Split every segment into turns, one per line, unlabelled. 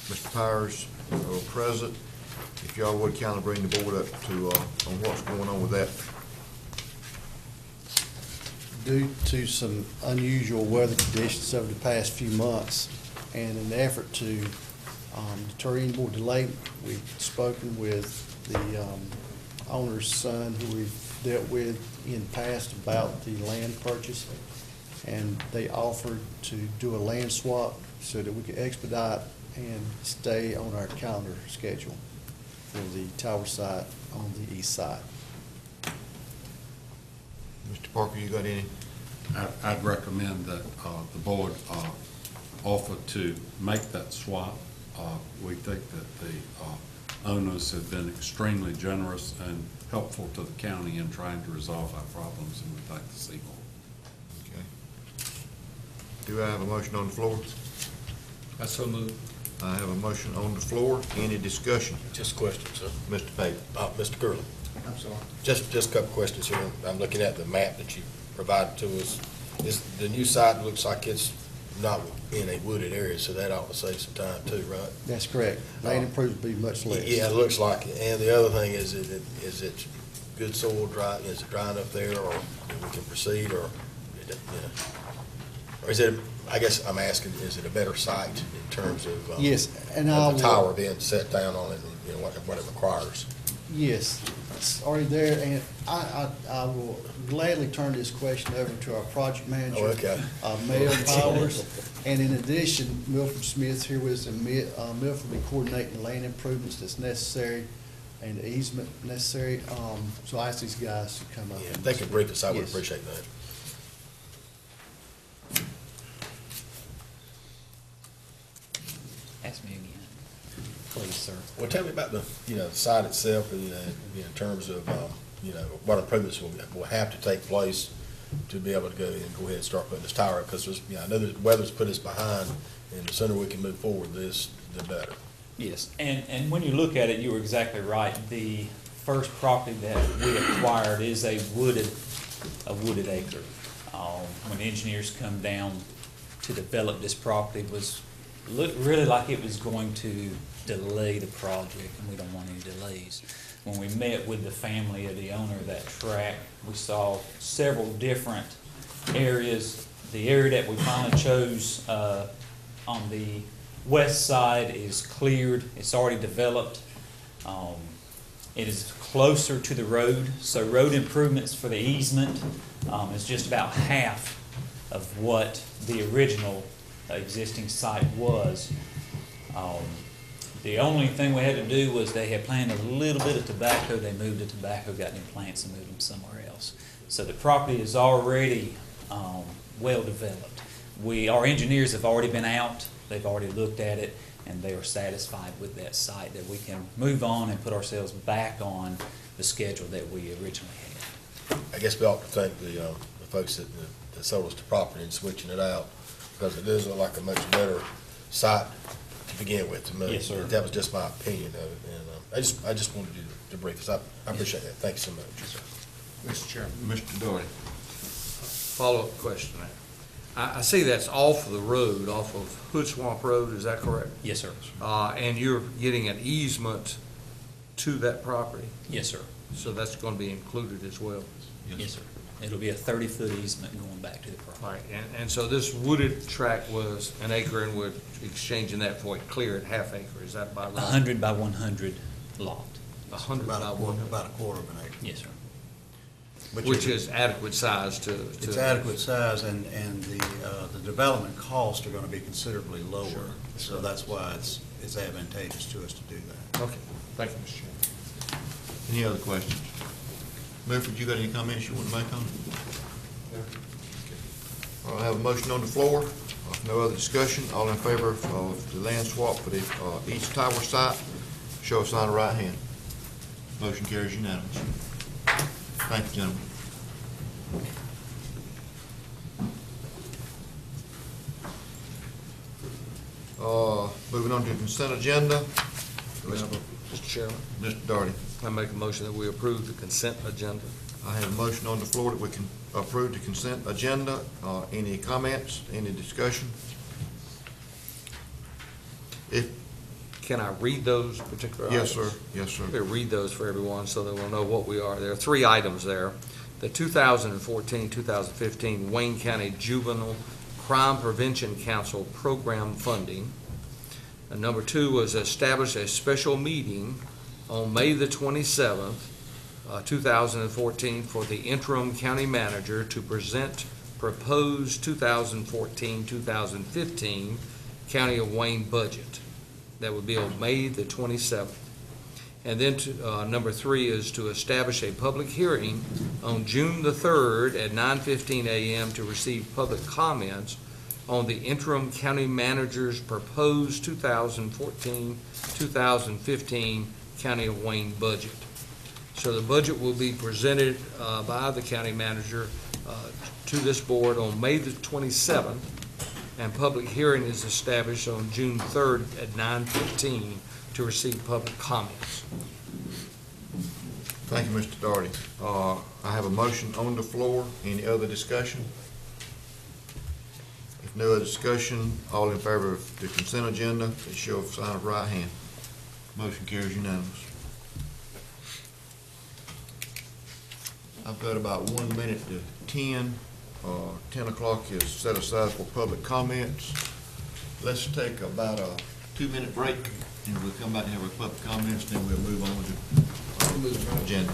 Mr. Powers are present. If y'all would kind of bring the board up to, on what's going on with that.
Due to some unusual weather conditions over the past few months, and in the effort to deter any more delay, we've spoken with the owner's son, who we've dealt with in the past about the land purchase, and they offered to do a land swap so that we could expedite and stay on our calendar schedule for the tower site on the east side.
Mr. Parker, you got any?
I'd recommend that the board offer to make that swap. We think that the owners have been extremely generous and helpful to the county in trying to resolve our problems, and we'd like to see more.
Okay. Do I have a motion on the floor?
I so move.
I have a motion on the floor. Any discussion?
Just a question, sir.
Mr. Pate?
Mr. Gurley,
I'm sorry.
just a couple questions here. I'm looking at the map that you provided to us. The new site looks like it's not in a wooded area, so that ought to save some time too, right?
That's correct. Land improvement would be much less.
Yeah, it looks like it. And the other thing is it good soil dry, is it dry enough there, or we can proceed, or, or is it, I guess I'm asking, is it a better site in terms of?
Yes, and
of the tower being set down on it, and, what it requires?
Yes, it's already there, and I will gladly turn this question over to our project manager.
Oh, okay.
Mel Powers. And in addition, Milford Smith here with us, and Milford will be coordinating the land improvements that's necessary and the easement necessary. So I ask these guys to come up.
Yeah, if they could brief us, I would
Yes.
appreciate that.
Ask me again, please, sir.
Well, tell me about the site itself, and, in terms of, what improvements will have to take place to be able to go and go ahead and start putting this tower up, because I know the weather's put us behind, and the sooner we can move forward this, the better.
Yes, and when you look at it, you were exactly right. The first property that we acquired is a wooded acre. When engineers come down to develop this property, it was looked really like it was going to delay the project, and we don't want any delays. When we met with the family of the owner of that tract, we saw several different areas. The area that we finally chose on the west side is cleared. It's already developed. It is closer to the road, so road improvements for the easement is just about half of what the original existing site was. The only thing we had to do was they had planted a little bit of tobacco. They moved the tobacco, got new plants, and moved them somewhere else. So the property is already well developed. Our engineers have already been out. They've already looked at it, and they are satisfied with that site, that we can move on and put ourselves back on the schedule that we originally had.
I guess we ought to thank the folks that sold us the property and switching it out, because it does look like a much better site to begin with to me.
Yes, sir.
That was just my opinion of it, and I just wanted you to brief us. I appreciate that. Thanks so much.
Mr. Chairman,
Mr. Doherty?
follow-up question. I see that's off of the road, off of Hood Swamp Road, is that correct?
Yes, sir.
And you're getting an easement to that property,
Yes, sir.
so that's going to be included as well.
Yes, sir. It'll be a 30-foot easement going back to the property.
All right, and so this wooded tract was an acre, and we're exchanging that for a cleared half acre, is that about right?
100 by 100 lot.
100 by 100.
About a quarter of an acre.
Yes, sir.
Which is adequate size to.
It's adequate size, and the development costs are gonna be considerably lower.
Sure.
So that's why it's advantageous to us to do that.
Okay, thank you, Mr. Chairman.
Any other questions? Milford, you got any comments you want to make on it? Okay. All right, I have a motion on the floor. No other discussion. All in favor of the land swap for the east tower site, show a sign of right hand. Motion carries unanimous. Thank you, gentlemen. Moving on to the consent agenda. Do we have a-
Mr. Chairman,
Mr. Doherty.
I make a motion that we approve the consent agenda.
I have a motion on the floor that we can approve the consent agenda. Any comments, any discussion? If
Can I read those particular
Yes,
items?
sir. Yes, sir.
I'm going to read those for everyone so that we'll know what we are. There are 3 items there. The 2014-2015 Wayne County Juvenile Crime Prevention Council Program funding. And number 2 was establish a special meeting on May the 27th, 2014, for the interim county manager to present proposed 2014-2015 County of Wayne budget. That would be on May the 27th. And then number 3 is to establish a public hearing on June the 3rd at 9:15 a.m. to receive public comments on the interim county manager's proposed 2014-2015 County of Wayne budget. So the budget will be presented by the county manager to this board on May the 27th, and public hearing is established on June 3rd at 9:15 to receive public comments.
Thank you, Mr. Doherty. I have a motion on the floor. Any other discussion? If no other discussion, all in favor of the consent agenda, please show of sign of right hand. Motion carries unanimous. I've got about 1 minute to 10. 10 o'clock is set aside for public comments. Let's take about a 2-minute break, and we'll come back and have our public comments, then we'll move on to the agenda.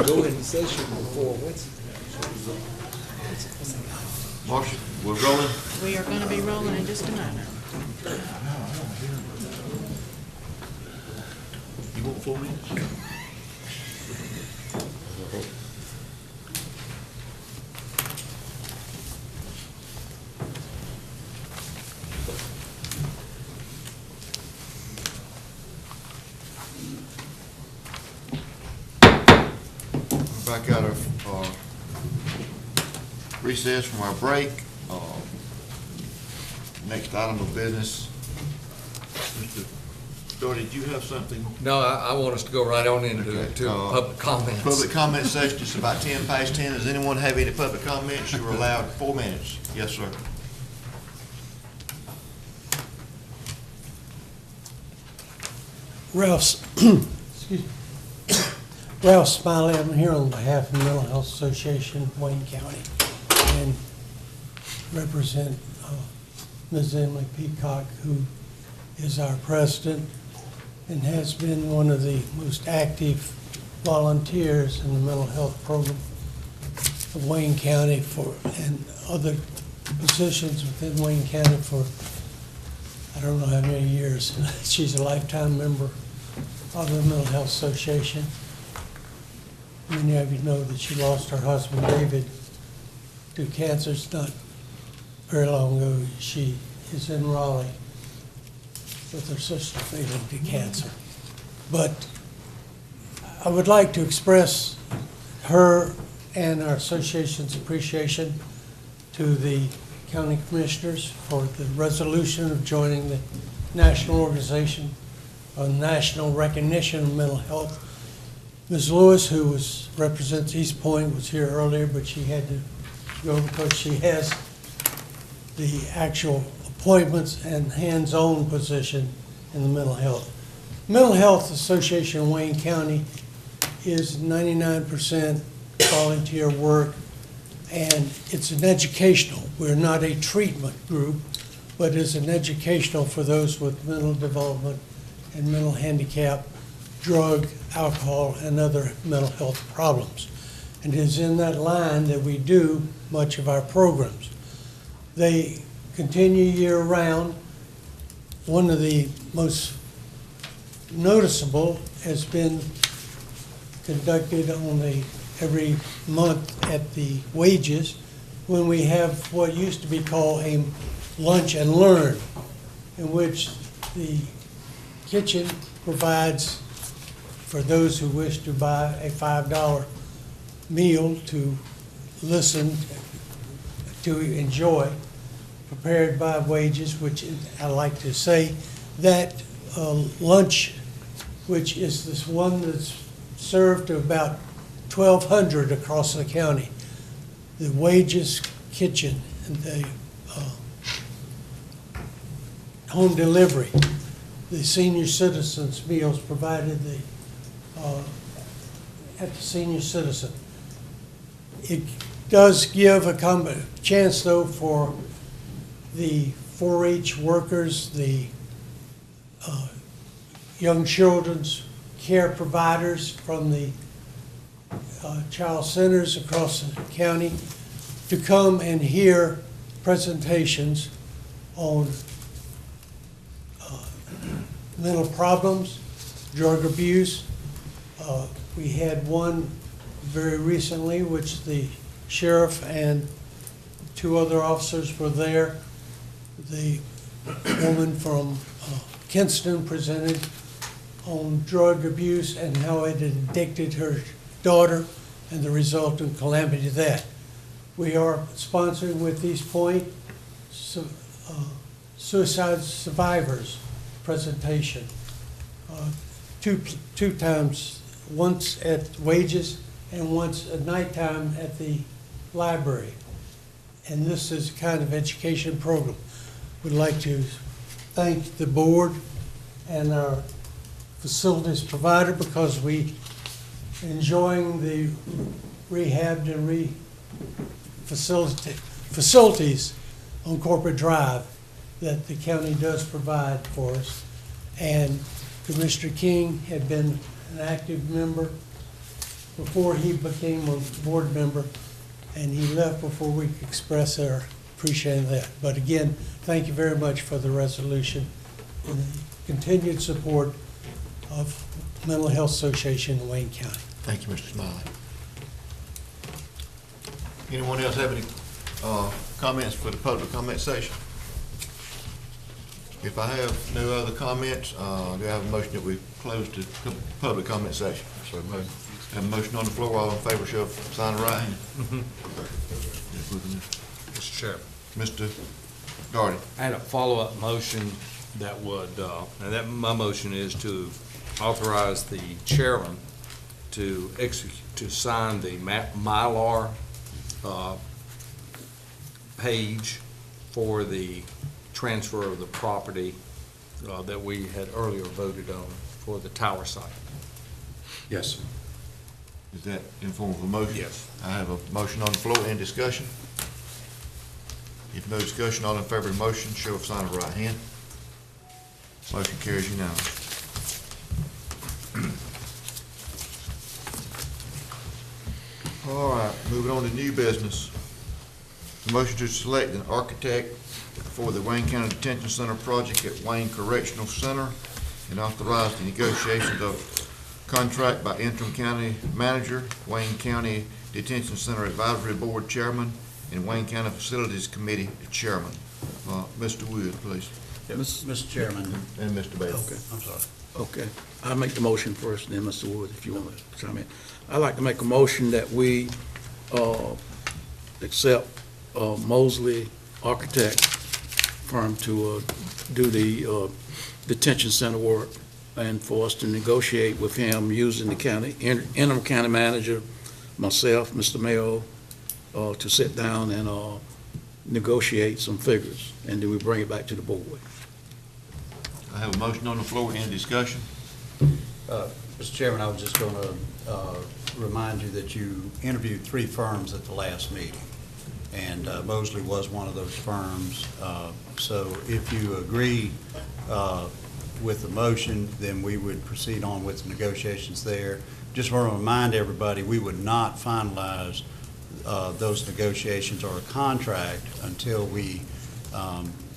Go in session before
Marcia, we're rolling.
We are going to be rolling in just a moment.
You want 4 minutes? We're back out of recess from our break. Next item of business. Mr. Doherty, did you have something?
No, I want us to go right on into
Okay,
to public comments.
Public comment session, it's about 10 past 10. Does anyone have any public comments? You are allowed 4 minutes. Yes, sir.
Ralph, excuse me. Ralph Smiley, I'm here on behalf of the Mental Health Association of Wayne County and represent Ms. Emily Peacock, who is our president and has been one of the most active volunteers in the mental health program of Wayne County and other positions within Wayne County for I don't know how many years. She's a lifetime member of the Mental Health Association. Many of you know that she lost her husband, David, to cancer. It's not very long ago. She is in Raleigh with her sister failing to cancer. But I would like to express her and our association's appreciation to the county commissioners for the resolution of joining the national organization on national recognition of mental health. Ms. Lewis, who represents East Point, was here earlier, but she had to go because she has the actual appointments and hands-on position in the mental health. Mental Health Association of Wayne County is 99% volunteer work, and it's an educational. We're not a treatment group, but it's an educational for those with mental development and mental handicap, drug, alcohol, and other mental health problems. And it is in that line that we do much of our programs. They continue year-round. One of the most noticeable has been conducted only every month at the Wages, when we have what used to be called a lunch and learn, in which the kitchen provides for those who wish to buy a $5 meal to listen, to enjoy, prepared by Wages, which I like to say that lunch, which is this one that's served to about 1,200 across the county. The Wages Kitchen and the home delivery, the senior citizens meals provided at the senior citizen. It does give a chance, though, for the 4-H workers, the young children's care providers from the child centers across the county to come and hear presentations on mental problems, drug abuse. We had one very recently, which the sheriff and 2 other officers were there. The woman from Kinston presented on drug abuse and how it had addicted her daughter and the resultant calamity of that. We are sponsoring with East Point suicide survivors presentation two times, once at Wages and once at nighttime at the library. And this is a kind of education program. We'd like to thank the board and our facilities provider, because we enjoying the rehabbed and facilities on Corporate Drive that the county does provide for us. And Commissioner King had been an active member before he became a board member, and he left before we could express our appreciation of that. But again, thank you very much for the resolution and the continued support of Mental Health Association in Wayne County.
Thank you, Mr. Smiley. Anyone else have any comments for the public comment session? If I have no other comments, do I have a motion that we close the public comment session? So moved. Have a motion on the floor. All in favor, show of sign of right hand.
Mr. Chairman.
Mr. Darty.
I had a follow-up motion that would, and that, my motion is to authorize the chairman to sign the Mylar page for the transfer of the property that we had earlier voted on for the tower site.
Yes, sir.
Is that in form of a motion?
Yes.
I have a motion on the floor. Any discussion? If no discussion, all in favor of the motion, show of sign of right hand. Motion carries unanimously. All right, moving on to new business. The motion to select an architect for the Wayne County Detention Center project at Wayne Correctional Center and authorize the negotiations of contract by interim county manager, Wayne County Detention Center Advisory Board Chairman, and Wayne County Facilities Committee Chairman. Mr. Wood, please,
Mr. Chairman.
and Mr. Bailey.
Okay, I'm sorry.
Okay, I'll make the motion first, then Mr. Wood, if you want to chime in. I'd like to make a motion that we accept Mosley Architect firm to do the detention center work, and for us to negotiate with him using the county, interim county manager, myself, Mr. Mayo, to sit down and negotiate some figures, and then we bring it back to the board.
I have a motion on the floor. Any discussion?
Mr. Chairman, I was just going to remind you that you interviewed 3 firms at the last meeting, and Mosley was one of those firms. So if you agree with the motion, then we would proceed on with the negotiations there. Just want to remind everybody, we would not finalize those negotiations or a contract until we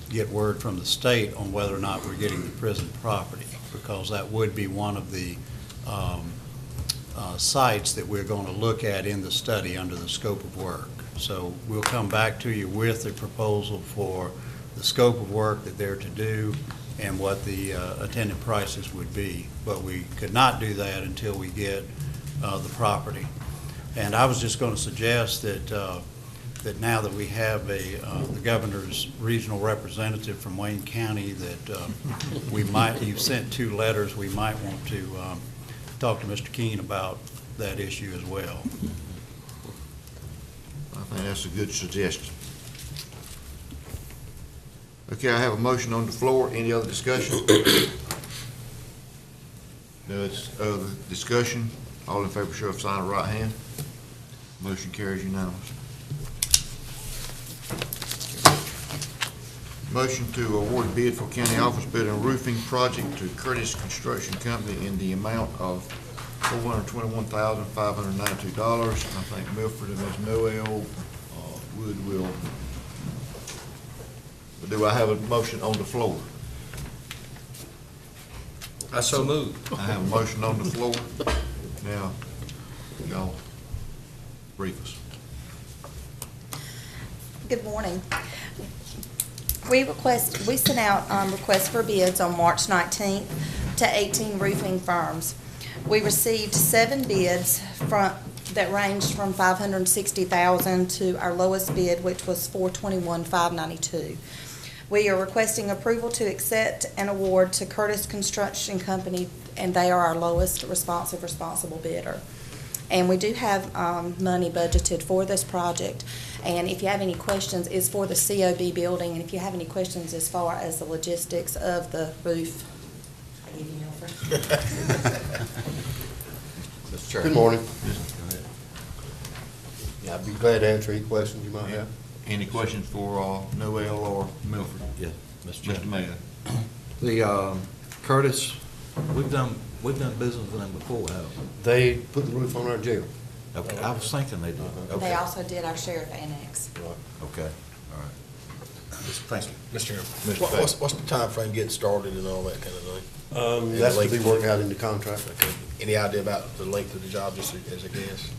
get word from the state on whether or not we're getting the prison property, because that would be one of the sites that we're going to look at in the study under the scope of work. So we'll come back to you with a proposal for the scope of work that they're to do and what the attendant prices would be. But we could not do that until we get the property. And I was just going to suggest that that now that we have the governor's regional representative from Wayne County, that we might, you've sent 2 letters, we might want to talk to Mr. Keene about that issue as well.
I think that's a good suggestion. Okay, I have a motion on the floor. Any other discussion? No other discussion. All in favor, show of sign of right hand. Motion carries unanimous. Motion to award bid for county office building roofing project to Curtis Construction Company in the amount of $421,592. I think Milford and Ms. Noel Wood will. Do I have a motion on the floor?
I so moved.
I have a motion on the floor. Now, y'all brief us.
Good morning. We sent out requests for bids on March 19th to 18 roofing firms. We received 7 bids that ranged from $560,000 to our lowest bid, which was $421,592. We are requesting approval to accept an award to Curtis Construction Company, and they are our lowest responsible bidder. And we do have money budgeted for this project. And if you have any questions, it's for the COB building. And if you have any questions as far as the logistics of the roof, I give you Milford.
Mr. Chairman. Good morning. Yeah, I'd be glad to answer any questions you might have.
Any questions for Noel or Milford?
Yes, Mr. Chairman.
Mr. Mayor.
The Curtis, we've done business with them before, haven't we? They put the roof on our jail. Okay, I was thinking they did. Okay.
They also did our sheriff annex.
Okay, all right. Thank you.
Mr. Chairman, what's the timeframe getting started and all that kind of thing?
That's to be worked out in the contract.
Okay. Any idea about the length of the job, just as a guess?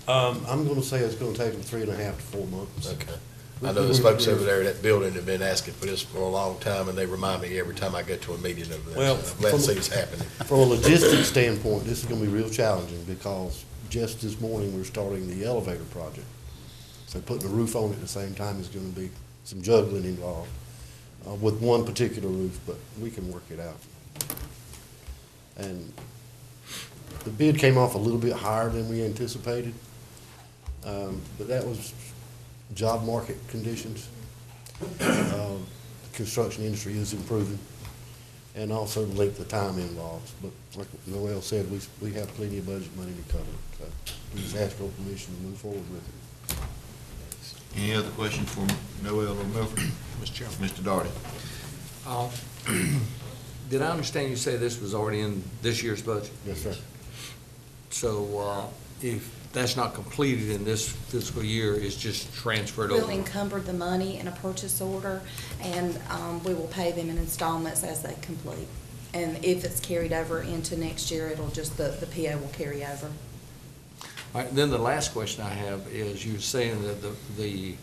I'm gonna say it's gonna take them 3.5 to 4 months.
Okay. I know there's folks over there at that building have been asking for this for a long time, and they remind me every time I go to a meeting over there.
Well,
So I'm glad to see it's happening.
From a logistics standpoint, this is gonna be real challenging because just this morning, we're starting the elevator project. So putting a roof on at the same time is gonna be some juggling involved with one particular roof, but we can work it out. And the bid came off a little bit higher than we anticipated, but that was job market conditions. The construction industry is improving, and also the length of time involved. But like Noel said, we have plenty of budget money to cover it. So we just ask for permission to move forward with it.
Any other questions for Noel or Milford?
Mr. Chairman.
Mr. Daugherty.
Did I understand you say this was already in this year's budget?
Yes, sir.
So if that's not completed in this fiscal year, it's just transferred over?
We'll encumber the money in a purchase order, and we will pay them in installments as they complete. And if it's carried over into next year, it'll just, the PO will carry over.
All right, then the last question I have is, you were saying that the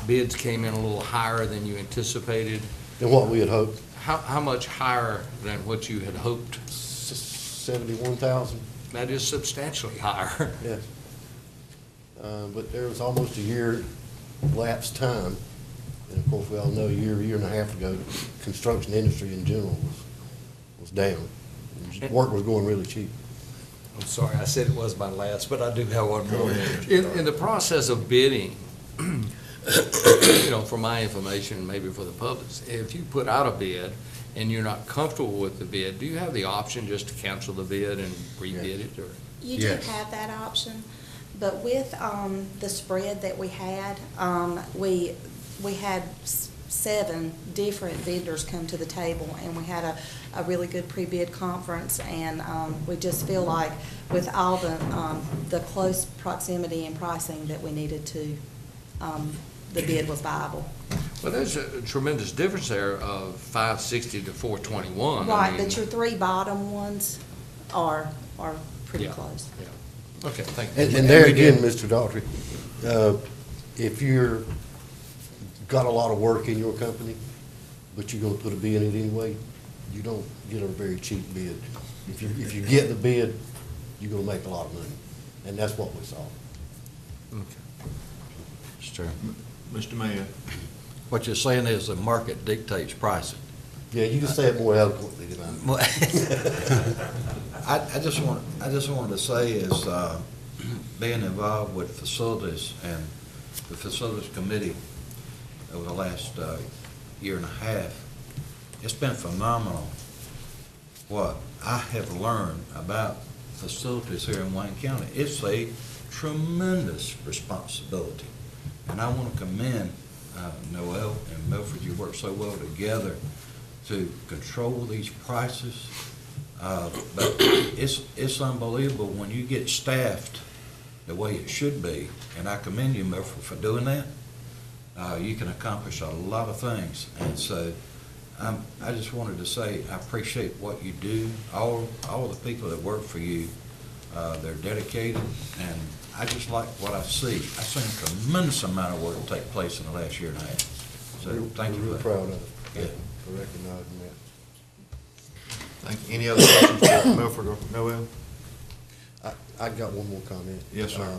bids came in a little higher than you anticipated.
And what we had hoped.
How much higher than what you had hoped?
71,000.
That is substantially higher.
Yes. But there was almost a year lapse time. And of course, we all know a year and a half ago, the construction industry in general was down. Work was going really cheap.
I'm sorry, I said it was my last, but I do have one more. In the process of bidding, you know, for my information, maybe for the public, if you put out a bid and you're not comfortable with the bid, do you have the option just to cancel the bid and rebid it, or?
You do
Yes.
have that option, but with the spread that we had, we had 7 different vendors come to the table, and we had a really good pre-bid conference, and we just feel like with all the close proximity and pricing that we needed to, the bid was viable.
Well, there's a tremendous difference there of 560 to 421. I
Right,
mean,
but your 3 bottom ones are pretty
Yeah.
close.
yeah. Okay, thank you.
And there again, Mr. Daughtry, if you're, got a lot of work in your company, but you're gonna put a bid in it anyway, you don't get a very cheap bid. If you get the bid, you're gonna make a lot of money, and that's what we saw.
Okay.
Mr. Chairman,
Mr. Mayor,
what you're saying is the market dictates pricing.
Yeah, you can say it more eloquently than I.
I just wanted to say is, being involved with facilities and the facilities committee over the last year and a half, it's been phenomenal what I have learned about facilities here in Wayne County. It's a tremendous responsibility. And I want to commend Noel and Milford. You work so well together to control these prices. But it's unbelievable when you get staffed the way it should be, and I commend you, Milford, for doing that. You can accomplish a lot of things. And so I just wanted to say I appreciate what you do. All the people that work for you, they're dedicated, and I just like what I see. I've seen a tremendous amount of work take place in the last year and a half. So thank you
We're
for
real
that.
proud of
Yeah.
it, for recognizing that.
thank you. Any other questions for Milford or Noel?
I got one more comment.
Yes, sir.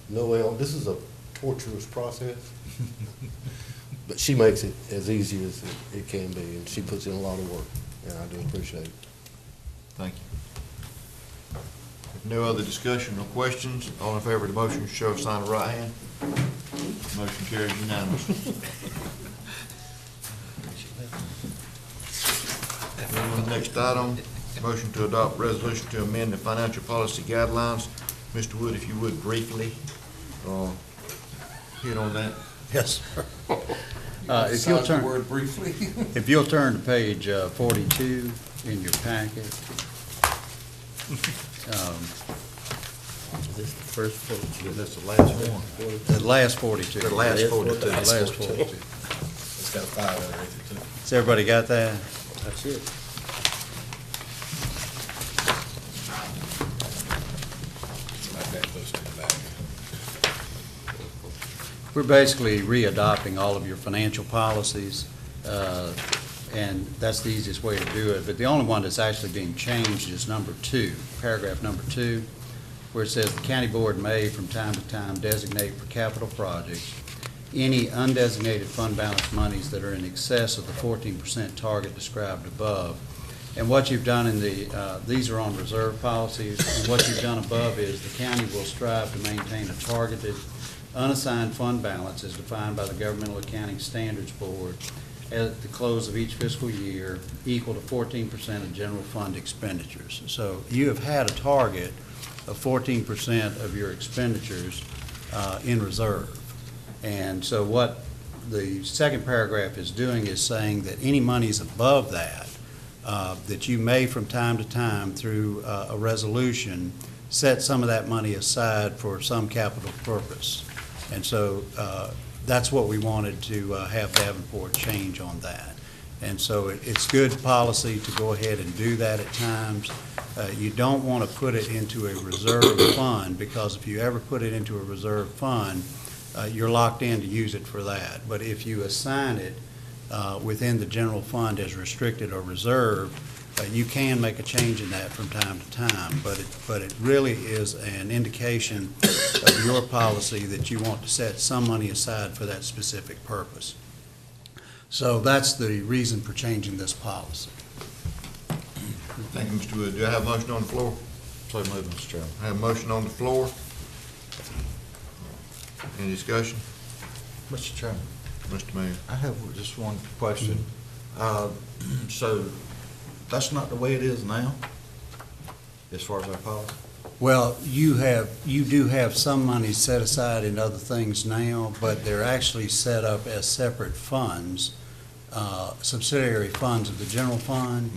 Noel, this is a torturous process, but she makes it as easy as it can be, and she puts in a lot of work, and I do appreciate it.
Thank you. If no other discussion or questions, all in favor of the motion, show of sign of right hand. Motion carries unanimously. Next item, motion to adopt resolution to amend the financial policy guidelines. Mr. Wood, if you would briefly, hit on that.
Yes, sir. If you'll turn,
Word briefly.
if you'll turn to page 42 in your packet.
Is this the first vote?
That's the last one.
The last 42.
The last 42.
The last 42.
It's got a 5 underneath it, too.
Has everybody got that?
That's it.
Like that close to the back.
We're basically readopting all of your financial policies, and that's the easiest way to do it. But the only one that's actually being changed is number 2, paragraph number 2, where it says the county board may from time to time designate for capital projects any undesignated fund balance monies that are in excess of the 14% target described above. And what you've done in the, these are on reserve policies, and what you've done above is the county will strive to maintain a targeted unassigned fund balance as defined by the Governmental Accounting Standards Board at the close of each fiscal year equal to 14% of general fund expenditures. So you have had a target of 14% of your expenditures in reserve. And so what the second paragraph is doing is saying that any monies above that, that you may from time to time through a resolution set some of that money aside for some capital purpose. And so that's what we wanted to have Davenport change on that. And so it's good policy to go ahead and do that at times. You don't want to put it into a reserve fund, because if you ever put it into a reserve fund, you're locked in to use it for that. But if you assign it within the general fund as restricted or reserved, you can make a change in that from time to time. But it really is an indication of your policy that you want to set some money aside for that specific purpose. So that's the reason for changing this policy.
Thank you, Mr. Wood. Do I have a motion on the floor?
So moved, Mr. Chairman.
I have a motion on the floor. Any discussion?
Mr. Chairman,
Mr. Mayor.
I have just one question. So that's not the way it is now, as far as our policy?
Well, you do have some money set aside in other things now, but they're actually set up as separate funds, subsidiary funds of the general fund.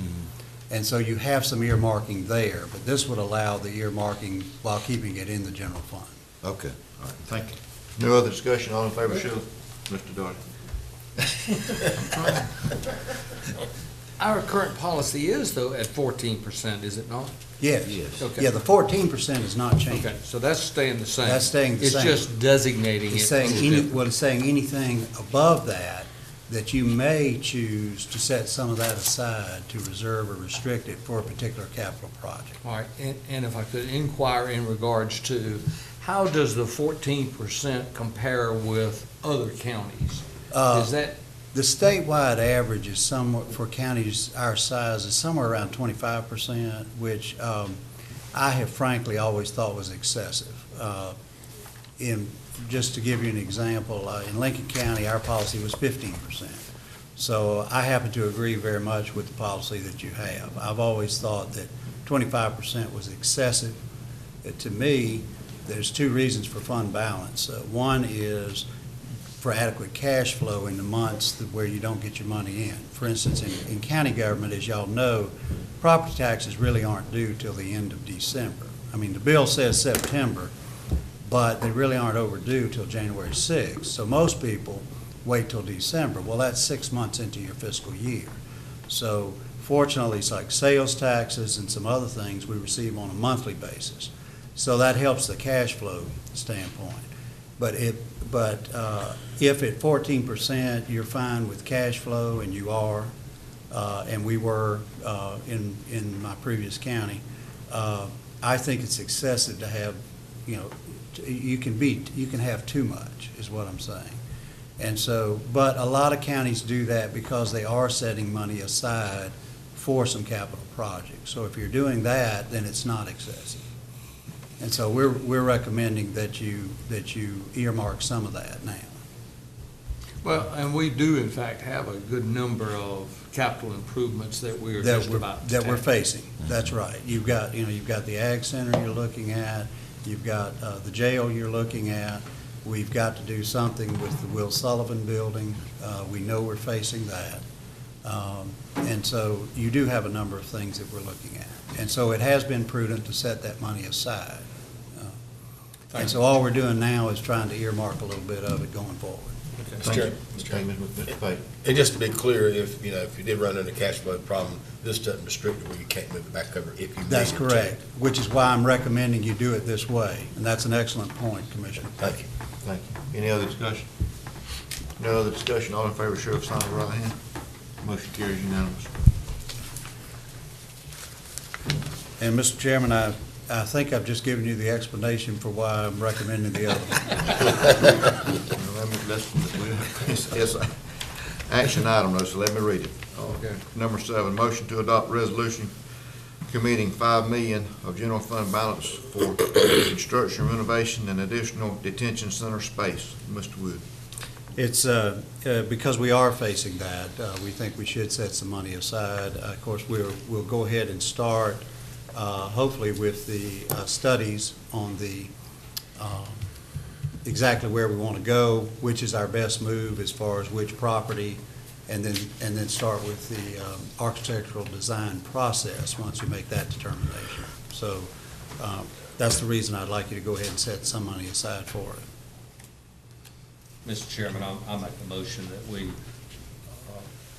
And so you have some earmarking there, but this would allow the earmarking while keeping it in the general fund.
Okay, all right, thank you.
No other discussion, all in favor, show, Mr. Darty.
Our current policy is, though, at 14%, is it not?
Yes.
Yes.
Okay.
Yeah, the 14% is not changing.
Okay, so that's staying the same.
That's staying the same.
It's just designating it.
It's saying,
a little different.
well, it's saying anything above that you may choose to set some of that aside to reserve or restrict it for a particular capital project.
All right, and if I could inquire in regards to, how does the 14% compare with other counties? Is that,
The statewide average is somewhat, for counties our size, is somewhere around 25%, which I have frankly always thought was excessive. Just to give you an example, in Lincoln County, our policy was 15%. So I happen to agree very much with the policy that you have. I've always thought that 25% was excessive. To me, there's two reasons for fund balance. One is for adequate cash flow in the months where you don't get your money in. For instance, in county government, as y'all know, property taxes really aren't due till the end of December. I mean, the bill says September, but they really aren't overdue till January 6th. So most people wait till December. Well, that's 6 months into your fiscal year. So fortunately, it's like sales taxes and some other things we receive on a monthly basis. So that helps the cash flow standpoint. But if at 14% you're fine with cash flow, and you are, and we were in my previous county, I think it's excessive to have, you can have too much, is what I'm saying. And so, but a lot of counties do that because they are setting money aside for some capital projects. So if you're doing that, then it's not excessive. And so we're recommending that you earmark some of that now.
well, and we do in fact have a good number of capital improvements that we are just about to
That we're
tackle.
facing, that's right. You've got the Ag Center you're looking at, you've got the jail you're looking at, we've got to do something with the Will Sullivan Building, we know we're facing that. And so you do have a number of things that we're looking at. And so it has been prudent to set that money aside. And so all we're doing now is trying to earmark a little bit of it going forward.
Thank you. Mr. Pate.
And just to be clear, if you did run into a cash flow problem, this doesn't restrict it where you can't move it back over if you
That's
needed to.
correct, which is why I'm recommending you do it this way. And that's an excellent point, Commissioner.
Thank you.
Thank you. Any other discussion? No other discussion, all in favor, show of sign of the right hand. Motion carries unanimous.
And Mr. Chairman, I think I've just given you the explanation for why I'm recommending the other one.
Yes, action item though, so let me read it.
Okay.
Number 7, motion to adopt resolution committing $5 million of general fund balance for construction, renovation, and additional detention center space. Mr. Wood.
It's, because we are facing that, we think we should set some money aside. Of course, we'll go ahead and start, hopefully with the studies on the, exactly where we want to go, which is our best move as far as which property, and then start with the architectural design process once we make that determination. So that's the reason I'd like you to go ahead and set some money aside for it.
Mr. Chairman, I'll make the motion that we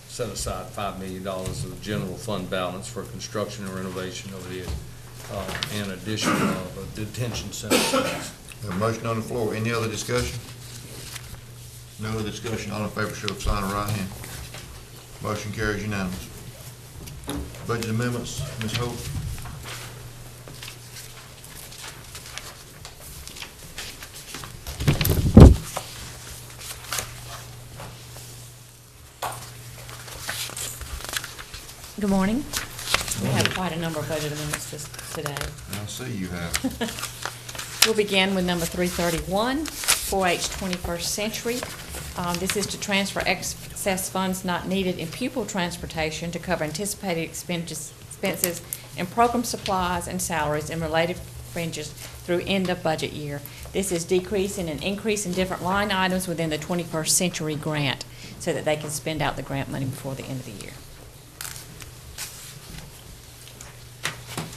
set aside $5 million of general fund balance for construction and renovation of the, and addition of a detention center space.
Have a motion on the floor. Any other discussion? No other discussion. All in favor, show of sign of right hand. Motion carries unanimous. Budget amendments, Ms. Hope.
Good morning. We have quite a number of budget amendments today.
I see you have.
We'll begin with number 331, 4H 21st Century. This is to transfer excess funds not needed in pupil transportation to cover anticipated expenses in program supplies and salaries and related fringes through end of budget year. This is decreasing and increasing different line items within the 21st Century Grant so that they can spend out the grant money before the end of the year.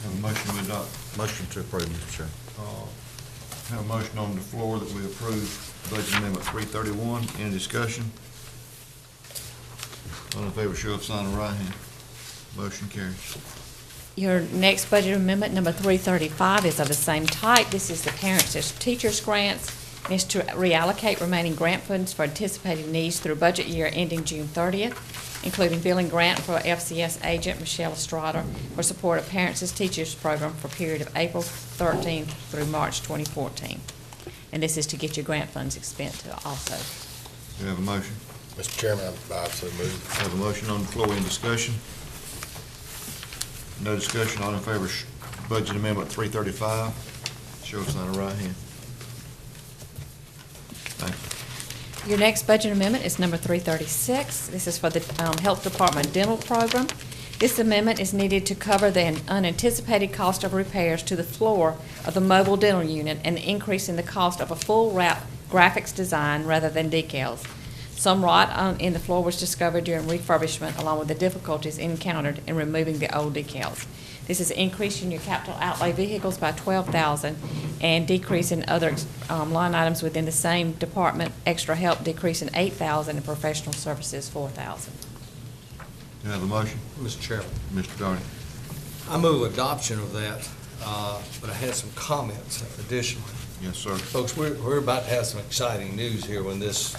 Have a motion to adopt.
Motion to approve, Mr. Chairman.
Have a motion on the floor that we approve budget amendment 331. Any discussion? All in favor, show of sign of right hand. Motion carries.
Your next budget amendment, number 335, is of the same type. This is the parents as teachers grants, and is to reallocate remaining grant funds for anticipated needs through budget year ending June 30th, including billing grant for FCS agent Michelle Estrada for support of parents as teachers program for a period of April 13th through March 2014. And this is to get your grant funds expended also.
Do you have a motion?
Mr. Chairman, I so move.
Have a motion on the floor. Any discussion? No discussion. All in favor, budget amendment 335, show of sign of right hand. Thank you.
Your next budget amendment is number 336. This is for the Health Department Dental Program. This amendment is needed to cover the unanticipated cost of repairs to the floor of the mobile dental unit and the increase in the cost of a full wrap graphics design rather than decals. Some rot in the floor was discovered during refurbishment, along with the difficulties encountered in removing the old decals. This is increasing your capital outlay vehicles by $12,000 and decreasing other line items within the same department. Extra help decreasing $8,000 and professional services $4,000.
Do you have a motion?
Mr. Chairman,
Mr. Darty.
I move adoption of that, but I had some comments additionally.
Yes, sir.
Folks, we're about to have some exciting news here when this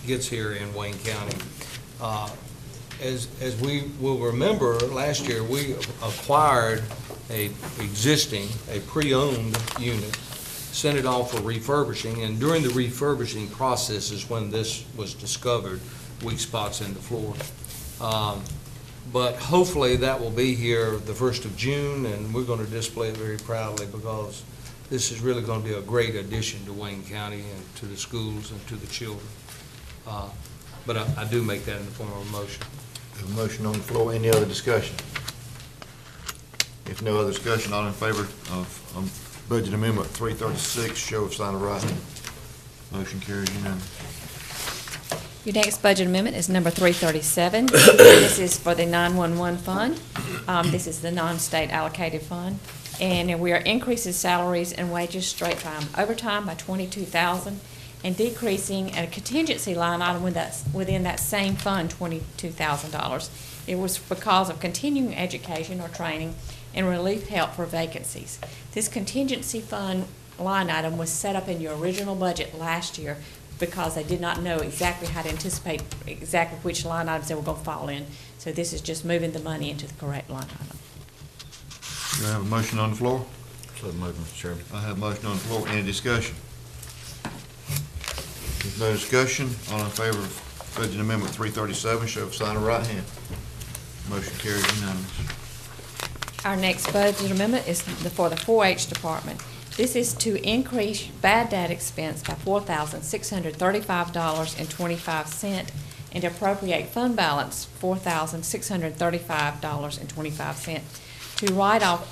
gets here in Wayne County. As we will remember, last year we acquired a pre-owned unit, sent it off for refurbishing, and during the refurbishing process is when this was discovered, weak spots in the floor. But hopefully that will be here the 1st of June, and we're going to display it very proudly because this is really going to be a great addition to Wayne County and to the schools and to the children. But I do make that in the form of a motion.
Have a motion on the floor. Any other discussion? If no other discussion, all in favor of budget amendment 336, show of sign of right hand. Motion carries unanimous.
Your next budget amendment is number 337. This is for the 911 fund. This is the non-state allocated fund. And we are increasing salaries and wages, straight time, overtime by $22,000, and decreasing a contingency line item within that same fund, $22,000. It was because of continuing education or training and relief help for vacancies. This contingency fund line item was set up in your original budget last year because they did not know exactly how to anticipate exactly which line items they were going to fall in. So this is just moving the money into the correct line item.
Do I have a motion on the floor?
So moved, Mr. Chairman.
I have a motion on the floor. Any discussion? If no discussion, all in favor of budget amendment 337, show of sign of right hand. Motion carries unanimous.
Our next budget amendment is for the 4-H department. This is to increase bad debt expense by $4,635.25 and appropriate fund balance $4,635.25 to write off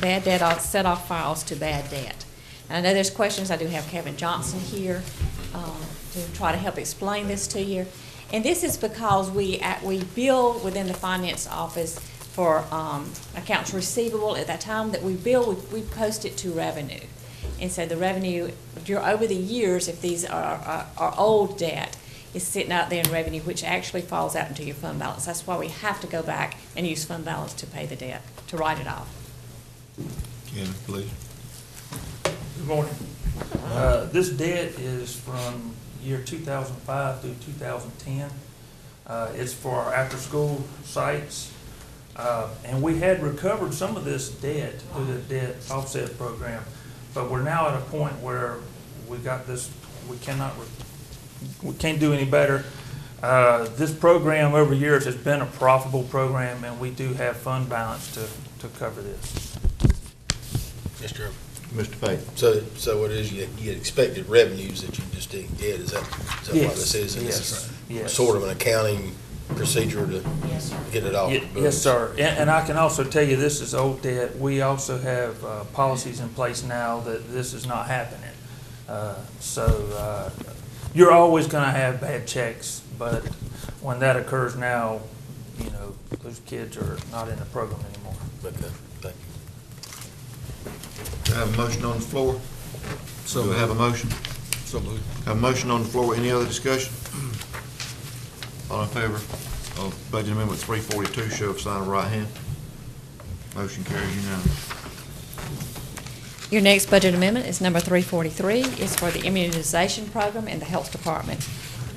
bad debt set-off files to bad debt. And I know there's questions. I do have Kevin Johnson here to try to help explain this to you. And this is because we bill within the finance office for accounts receivable. At that time that we bill, we post it to revenue. And so the revenue, over the years, if these are old debt, is sitting out there in revenue, which actually falls out into your fund balance. That's why we have to go back and use fund balance to pay the debt, to write it off.
Ken, please.
Good morning. This debt is from year 2005 through 2010. It's for our after-school sites. And we had recovered some of this debt through the debt offset program, but we're now at a point where we got this, we can't do any better. This program over years has been a profitable program, and we do have fund balance to cover this.
Mr. Chairman.
Mr. Payton.
So what it is, you get expected revenues that you just didn't get, is that what this is? And this is
Yes.
sort of an accounting procedure to get it off the books?
Yes, sir. And I can also tell you, this is old debt. We also have policies in place now that this is not happening. So you're always going to have bad checks, but when that occurs now, you know, those kids are not in the program anymore.
Okay, thank you.
Do I have a motion on the floor?
So
Do I have a motion?
So moved.
Have a motion on the floor. Any other discussion? All in favor of Budget Amendment 342, show of sign of right hand. Motion carries unanimous.
Your next budget amendment is number 343. It's for the immunization program in the Health Department.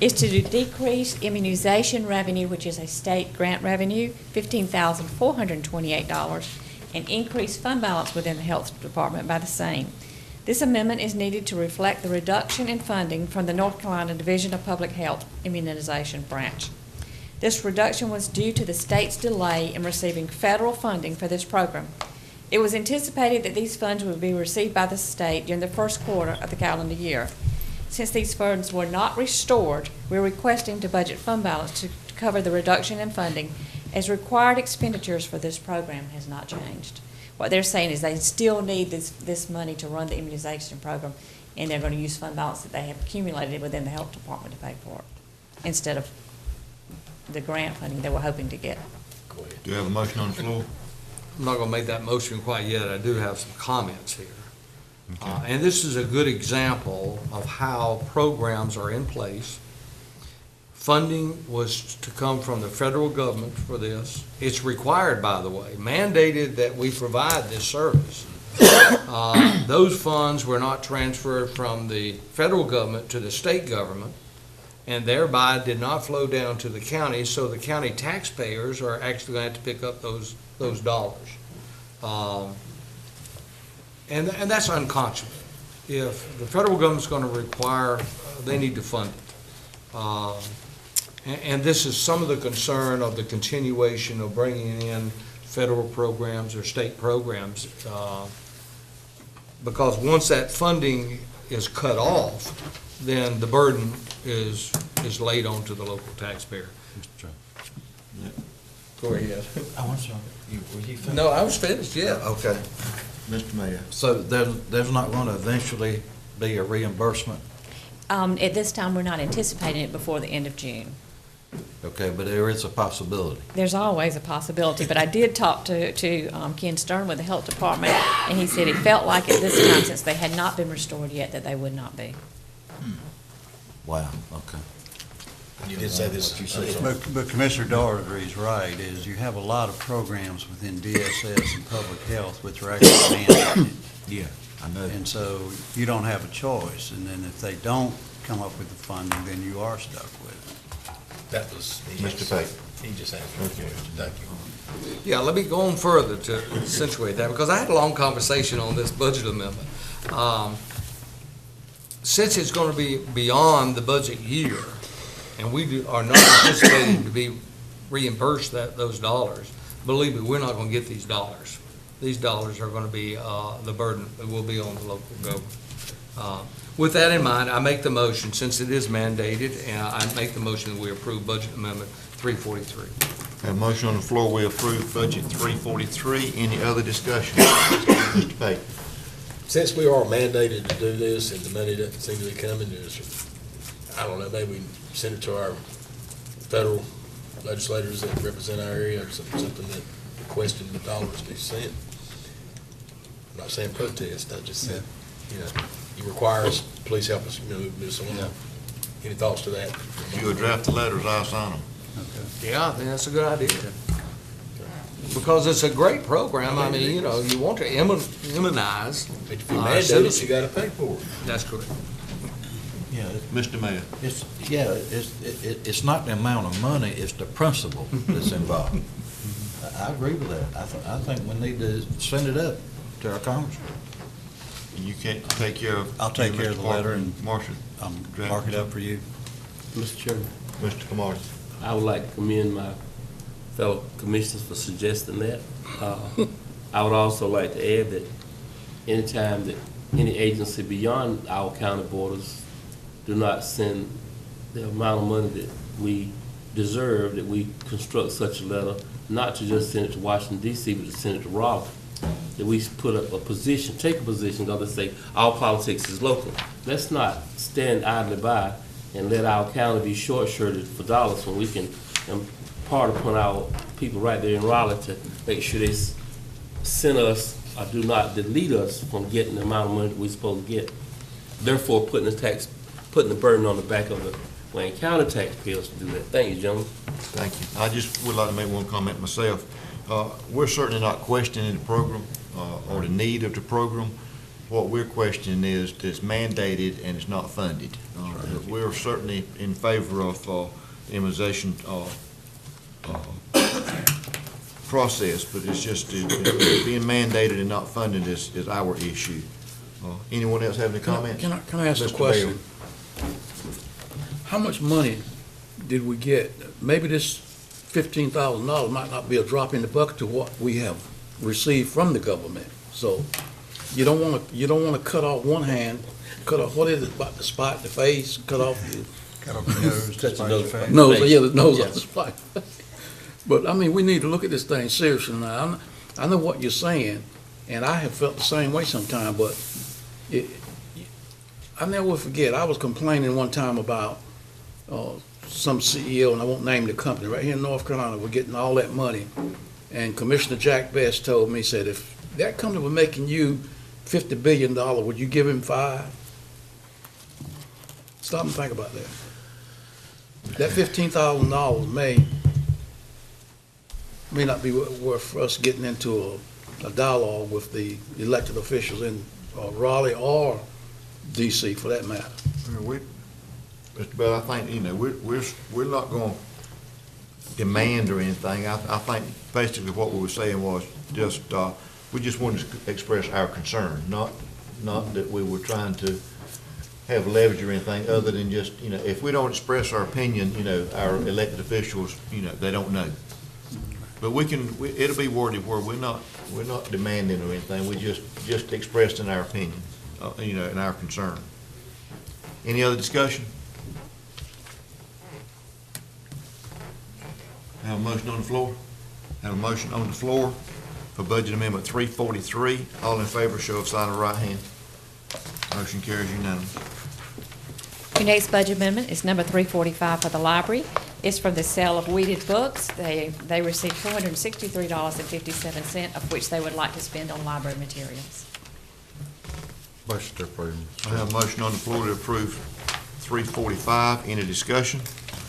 It's to decrease immunization revenue, which is a state grant revenue, $15,428, and increase fund balance within the Health Department by the same. This amendment is needed to reflect the reduction in funding from the North Carolina Division of Public Health Immunization Branch. This reduction was due to the state's delay in receiving federal funding for this program. It was anticipated that these funds would be received by the state during the first quarter of the calendar year. Since these funds were not restored, we're requesting to budget fund balance to cover the reduction in funding, as required expenditures for this program has not changed. What they're saying is they still need this money to run the immunization program, and they're going to use fund balance that they have accumulated within the health department to pay for it, instead of the grant funding they were hoping to get.
Go ahead.
Do you have a motion on the floor?
I'm not going to make that motion quite yet. I do have some comments here. And this is a good example of how programs are in place. Funding was to come from the federal government for this. It's required, by the way, mandated that we provide this service. Those funds were not transferred from the federal government to the state government, and thereby did not flow down to the county, so the county taxpayers are actually going to have to pick up those dollars. And that's unconscionable. If the federal government's going to require, they need to fund it. And this is some of the concern of the continuation of bringing in federal programs or state programs, because once that funding is cut off, then the burden is laid onto the local taxpayer. Go ahead.
I want to, were you finished?
No, I was finished, yeah.
Okay.
Mr. Mayor.
So there's not going to eventually be a reimbursement?
At this time, we're not anticipating it before the end of June.
Okay, but there is a possibility.
There's always a possibility, but I did talk to Ken Stern with the Health Department, and he said he felt like at this time, since they had not been restored yet, that they would not be.
Wow, okay.
You did say this.
But Commissioner Doherty's right, is you have a lot of programs within DSS and public health which are actually mandated.
Yeah, I know.
And so you don't have a choice, and then if they don't come up with the funding, then you are stuck with it.
That was.
Mr. Payton.
He just answered the question. Thank you.
Yeah, let me go on further to accentuate that, because I had a long conversation on this budget amendment. Since it's going to be beyond the budget year, and we are not anticipating to be reimbursed those dollars, believe me, we're not going to get these dollars. These dollars are going to be the burden that will be on the local government. With that in mind, I make the motion, since it is mandated, and I make the motion that we approve Budget Amendment 343.
Have a motion on the floor. We approve Budget 343. Any other discussion? Mr. Payton.
Since we are mandated to do this and the money doesn't seem to be coming, I don't know, maybe we send it to our federal legislators that represent our area or something that requested the dollars be sent. I'm not saying protest, I just said, you know, you require us, please help us, you know, do something. Any thoughts to that?
If you would draft the letters, I'll sign them.
Yeah, I think that's a good idea. Because it's a great program. I mean, you know, you want to immunize
But if you
our
mandate it,
citizens.
you gotta pay for it.
That's correct.
Yeah,
Mr. Mayor.
it's not the amount of money, it's the principle that's involved. I agree with that. I think we need to send it up to our congressman.
And you can't take care of.
I'll take care of the letter and
Marshall.
mark it up for you.
Mr. Chairman,
Mr. Camardi.
I would like to commend my fellow commissioners for suggesting that. I would also like to add that anytime that any agency beyond our county borders do not send the amount of money that we deserve, that we construct such a letter, not to just send it to Washington DC, but to send it to Raleigh. That we put up a position, take a position, because they say our politics is local. Let's not stand idly by and let our county be short-shirted for dollars when we can impart upon our people right there in Raleigh to make sure they send us or do not delete us from getting the amount of money that we're supposed to get. Therefore, putting the burden on the back of the Wayne County taxpayers to do that. Thank you, gentlemen.
Thank you. I just would like to make one comment myself. We're certainly not questioning the program or the need of the program. What we're questioning is that it's mandated and it's not funded. We're certainly in favor of immunization process, but it's just being mandated and not funded is our issue. Anyone else have any comments?
Can I ask a
Mr.
question?
Bell.
How much money did we get? Maybe this $15,000 might not be a drop in the bucket to what we have received from the government. So you don't want to cut off one hand, cut off, what is it, about the spot, the face, cut off the
nose,
Touch the nose.
nose, yeah, the nose
Yes.
off the spot. But, I mean, we need to look at this thing seriously now. I know what you're saying, and I have felt the same way sometime, but I never will forget, I was complaining one time about some CEO, and I won't name the company, right here in North Carolina, we're getting all that money. And Commissioner Jack Best told me, he said, if that company was making you $50 billion, would you give him 5? Stop and think about that. That $15,000 may not be worth us getting into a dialogue with the elected officials in Raleigh or DC for that matter.
Mr. Bell, I think, we're not going to demand or anything. I think basically what we were saying was just, we just wanted to express our concern, not that we were trying to have leverage or anything other than just, if we don't express our opinion, our elected officials, they don't know. But it'll be worded where we're not demanding or anything. We just expressing our opinion, and our concern. Any other discussion? Have a motion on the floor? Have a motion on the floor for Budget Amendment 343. All in favor, show of sign of right hand. Motion carries unanimously.
Your next budget amendment is number 345 for the library. It's from the sale of weeded books. They received $463.57, of which they would like to spend on library materials.
Motion to approve.
I have a motion on the floor to approve 345. Any discussion?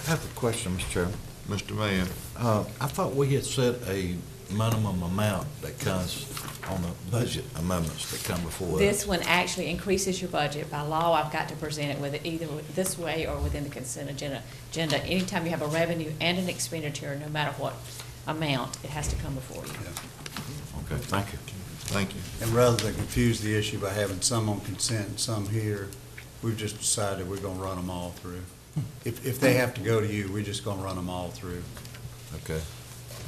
I have a question, Mr. Chairman.
Mr. Mayor.
I thought we had set a minimum amount that comes on the budget amendments that come before us.
This one actually increases your budget. By law, I've got to present it with it either this way or within the consent agenda. Anytime you have a revenue and an expenditure, no matter what amount, it has to come before you.
Okay, thank you.
Thank you.
And rather than confuse the issue by having some on consent and some here, we've just decided we're gonna run them all through. If they have to go to you, we're just gonna run them all through.
Okay.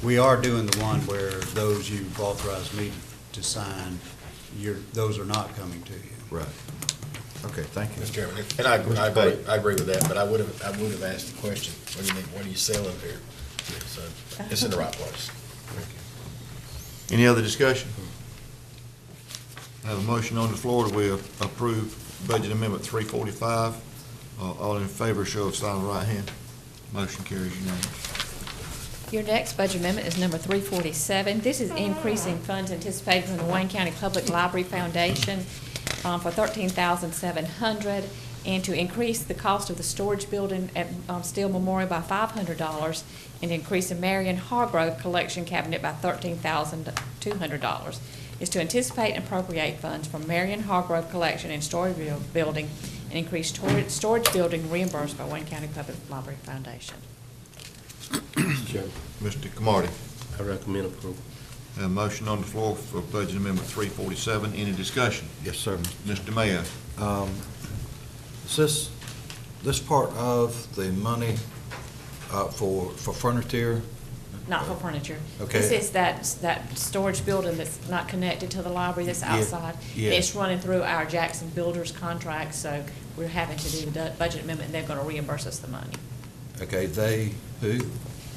We are doing the one where those you've authorized me to sign, those are not coming to you.
Right. Okay, thank you.
Mr. Chairman, and I agree with that, but I would have asked the question, what are you selling here? So it's in the right place.
Any other discussion? I have a motion on the floor that we approve Budget Amendment 345. All in favor, show of sign of right hand. Motion carries unanimously.
Your next budget amendment is number 347. This is increasing funds anticipated from the Wayne County Public Library Foundation for $13,700, and to increase the cost of the storage building at Steele Memorial by $500, and increase the Marion Hargrove Collection Cabinet by $13,200. Is to anticipate and appropriate funds from Marion Hargrove Collection and Storage Building, and increase storage building reimbursed by Wayne County Public Library Foundation.
Mr. Chairman,
Mr. Camardi.
I recommend approval.
A motion on the floor for Budget Amendment 347. Any discussion?
Yes, sir.
Mr. Mayor.
Is this part of the money for furniture
not for furniture.
Okay.
This is that storage building that's not connected to the library, that's
Yeah,
outside.
yeah.
It's running through our Jackson Builders contract, so we're having to do the budget amendment, and they're gonna reimburse us the money.
Okay, they, who?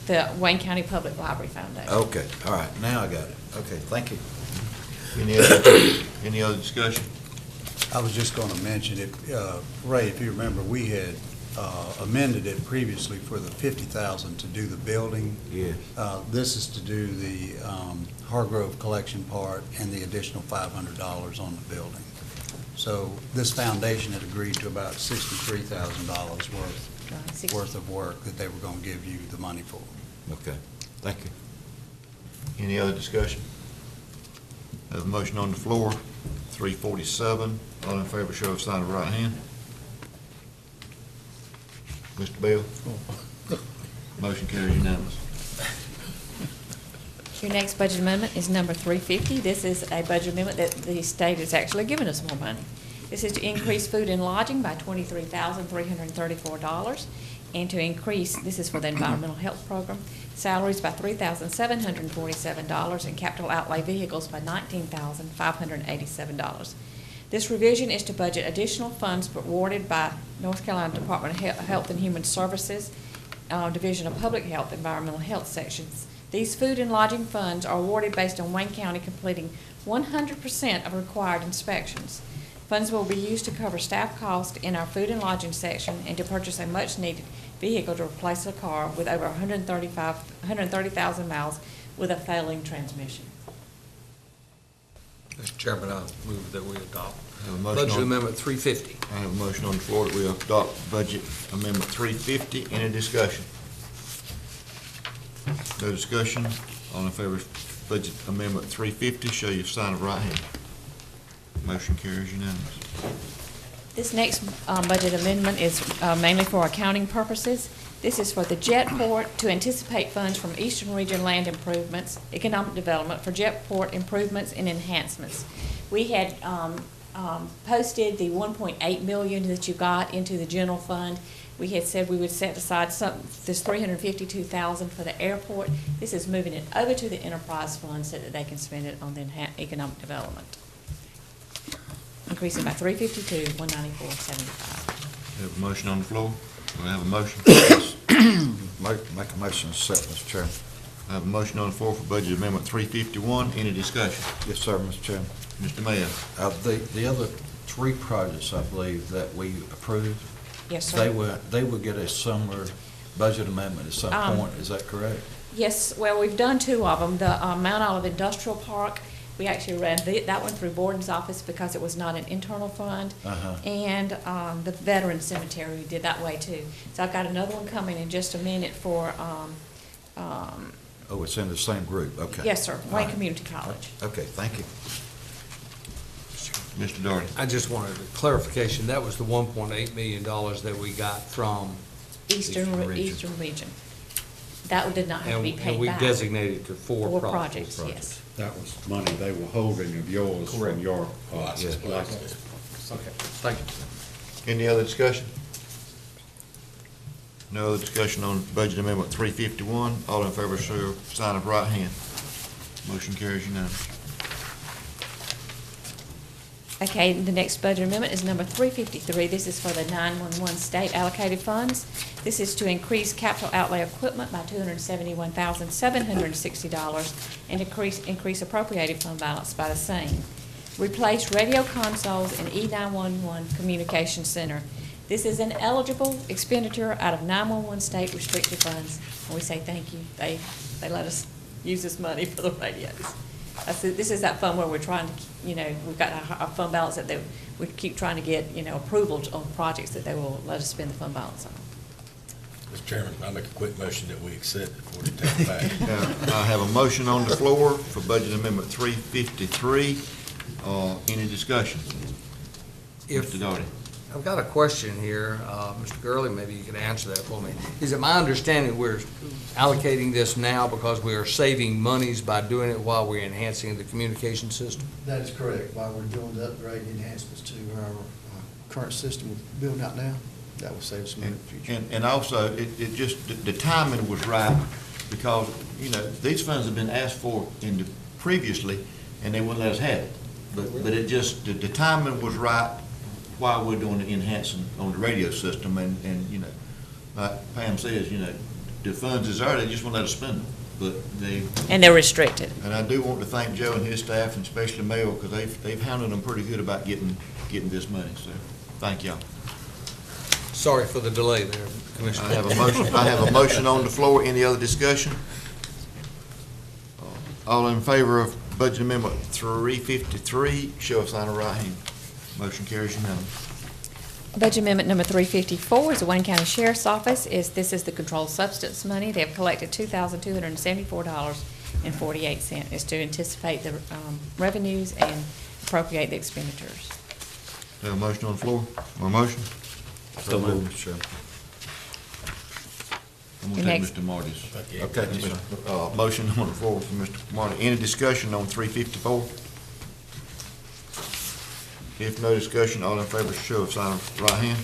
The Wayne County Public Library Foundation.
Okay, all right, now I got it. Okay, thank you.
Any other discussion?
I was just going to mention it, Ray, if you remember, we had amended it previously for the $50,000 to do the building.
Yeah.
This is to do the Hargrove collection part and the additional $500 on the building. So this foundation had agreed to about $63,000 worth of work that they were going to give you the money for.
Okay, thank you.
Any other discussion? Have a motion on the floor, 347. All in favor, show of sign of right hand. Mr. Bell? Motion carries unanimous.
Your next budget amendment is number 350. This is a budget amendment that the state has actually given us more money. This is to increase food and lodging by $23,334, and to increase, this is for the environmental health program, salaries by $3,747, and capital outlay vehicles by $19,587. This revision is to budget additional funds awarded by North Carolina Department of Health and Human Services, Division of Public Health, Environmental Health sections. These food and lodging funds are awarded based on Wayne County completing 100% of required inspections. Funds will be used to cover staff costs in our food and lodging section and to purchase a much-needed vehicle to replace a car with over 130,000 miles with a failing transmission.
Mr. Chairman, I move that we adopt
Have a motion
budget
on-
amendment 350.
I have a motion on the floor that we adopt budget amendment 350. Any discussion? No discussion. All in favor of budget amendment 350, show your sign of right hand. Motion carries unanimous.
This next budget amendment is mainly for accounting purposes. This is for the Jetport to anticipate funds from Eastern Region Land Improvements, Economic Development for Jetport improvements and enhancements. We had posted the $1.8 million that you got into the general fund. We had said we would set aside this $352,000 for the airport. This is moving it over to the enterprise fund so that they can spend it on the economic development. Increasing by $352, $194.75.
We have a motion on the floor. Do I have a motion?
Make a motion to accept, Mr. Chairman.
I have a motion on the floor for budget amendment 351. Any discussion?
Yes, sir, Mr. Chairman.
Mr. Mayor?
The other three projects, I believe, that we approved,
Yes, sir.
they will get a similar budget amendment at some point, is that correct?
Yes, well, we've done two of them. The Mount Olive Industrial Park, we actually ran that one through Borden's office because it was not an internal fund. And the Veteran Cemetery, we did that way too. So I've got another one coming in just a minute for,
Oh, it's in the same group, okay.
yes, sir,
All
Wayne
right.
Community College.
Okay, thank you.
Mr. Darty?
I just wanted a clarification. That was the $1.8 million that we got from
Eastern Region. That one did not have to be
And
paid
we
back.
designated to four
projects, yes.
That was money they were holding of yours from your
License plate.
Okay, thank you.
Any other discussion? No other discussion on budget amendment 351. All in favor, show sign of right hand. Motion carries unanimous.
Okay, the next budget amendment is number 353. This is for the 911 state allocated funds. This is to increase capital outlay equipment by $271,760 and increase appropriated fund balance by the same. Replace radio consoles in E911 Communication Center. This is an eligible expenditure out of 911 state restricted funds, and we say thank you. They let us use this money for the radios. This is that fund where we're trying to, we've got a fund balance that we keep trying to get, approval on projects that they will let us spend the fund balance on.
Mr. Chairman, I make a quick motion that we accept it before they take it back.
I have a motion on the floor for budget amendment 353. Any discussion? Mr. Darty?
I've got a question here. Mr. Gurley, maybe you can answer that for me. Is it my understanding we're allocating this now because we are saving monies by doing it while we're enhancing the communication system?
That is correct. While we're doing the upgrade enhancements to our current system we're building out now, that will save us money in the future.
And also, it just, the timing was right because, you know, these funds have been asked for previously, and they wouldn't let us have it. But it just, the timing was right while we're doing the enhancing on the radio system, and, you know, like Pam says, you know, the funds is there, they just won't let us spend them. But
And they're restricted.
and I do want to thank Joe and his staff, and especially Mel, because they've handled them pretty good about getting this money, so, thank y'all.
Sorry for the delay there, Commissioner.
I have a motion on the floor. Any other discussion? All in favor of Budget Amendment 353, show of sign of right hand. Motion carries unanimous.
Budget Amendment number 354 is the Wayne County Sheriff's Office. This is the controlled substance money. They have collected $2,274.48. It's to anticipate the revenues and appropriate the expenditures.
Have a motion on the floor? Or a motion?
So moved, Mr. Chairman.
I'm
Your
gonna take
next-
Mr. Marty's.
Okay.
Okay, motion on the floor for Mr. Marty. Any discussion on 354? If no discussion, all in favor, show of sign of right hand.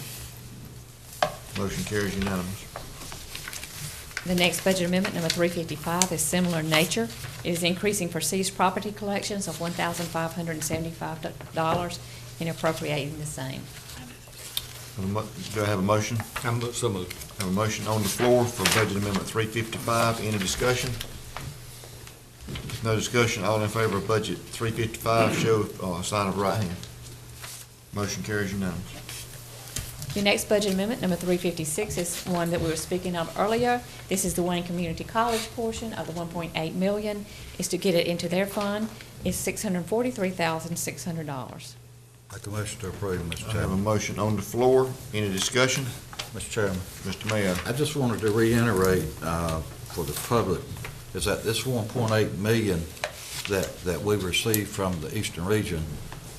Motion carries unanimous.
The next budget amendment, number 355, is similar in nature. It is increasing for seized property collections of $1,575 and appropriating the same.
Do I have a motion?
So moved.
Have a motion on the floor for Budget Amendment 355. Any discussion? If no discussion, all in favor of Budget 355, show sign of right hand. Motion carries unanimous.
Your next budget amendment, number 356, is one that we were speaking of earlier. This is the Wayne Community College portion of the $1.8 million. Is to get it into their fund. It's $643,600.
Make a motion to approve, Mr.
I have a motion on the floor. Any discussion?
Mr. Chairman.
Mr. Mayor.
I just wanted to reiterate for the public, is that this 1.8 million that we received from the Eastern Region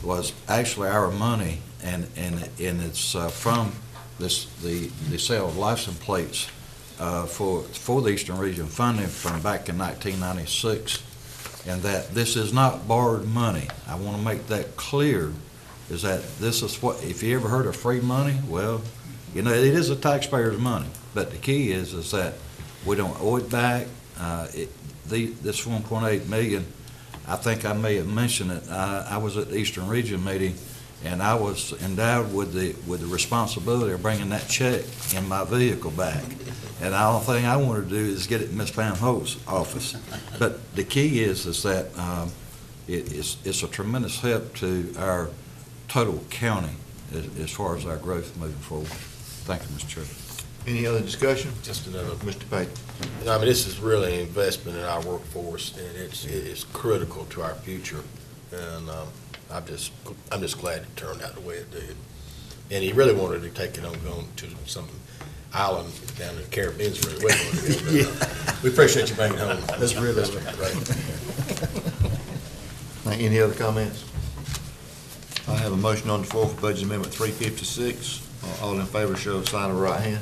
was actually our money, and it's from the sale of license plates for the Eastern Region funding from back in 1996, and that this is not borrowed money. I want to make that clear, is that this is what, if you ever heard of free money, well, you know, it is the taxpayer's money, but the key is that we don't owe it back. This 1.8 million, I think I may have mentioned it, I was at the Eastern Region meeting, and I was endowed with the responsibility of bringing that check in my vehicle back. And the only thing I want to do is get it in Ms. Pam Holt's office. But the key is that it's a tremendous help to our total county as far as our growth moving forward. Thank you, Mr. Chairman.
Any other discussion?
Just another,
Mr. Payton.
I mean, this is really an investment in our workforce, and it's critical to our future. And I'm just glad it turned out the way it did. And he really wanted to take it on to some island down in the Caribbean. We appreciate you bringing it home. That's really great.
Any other comments? I have a motion on the floor for Budget Amendment 356. All in favor, show of sign of right hand.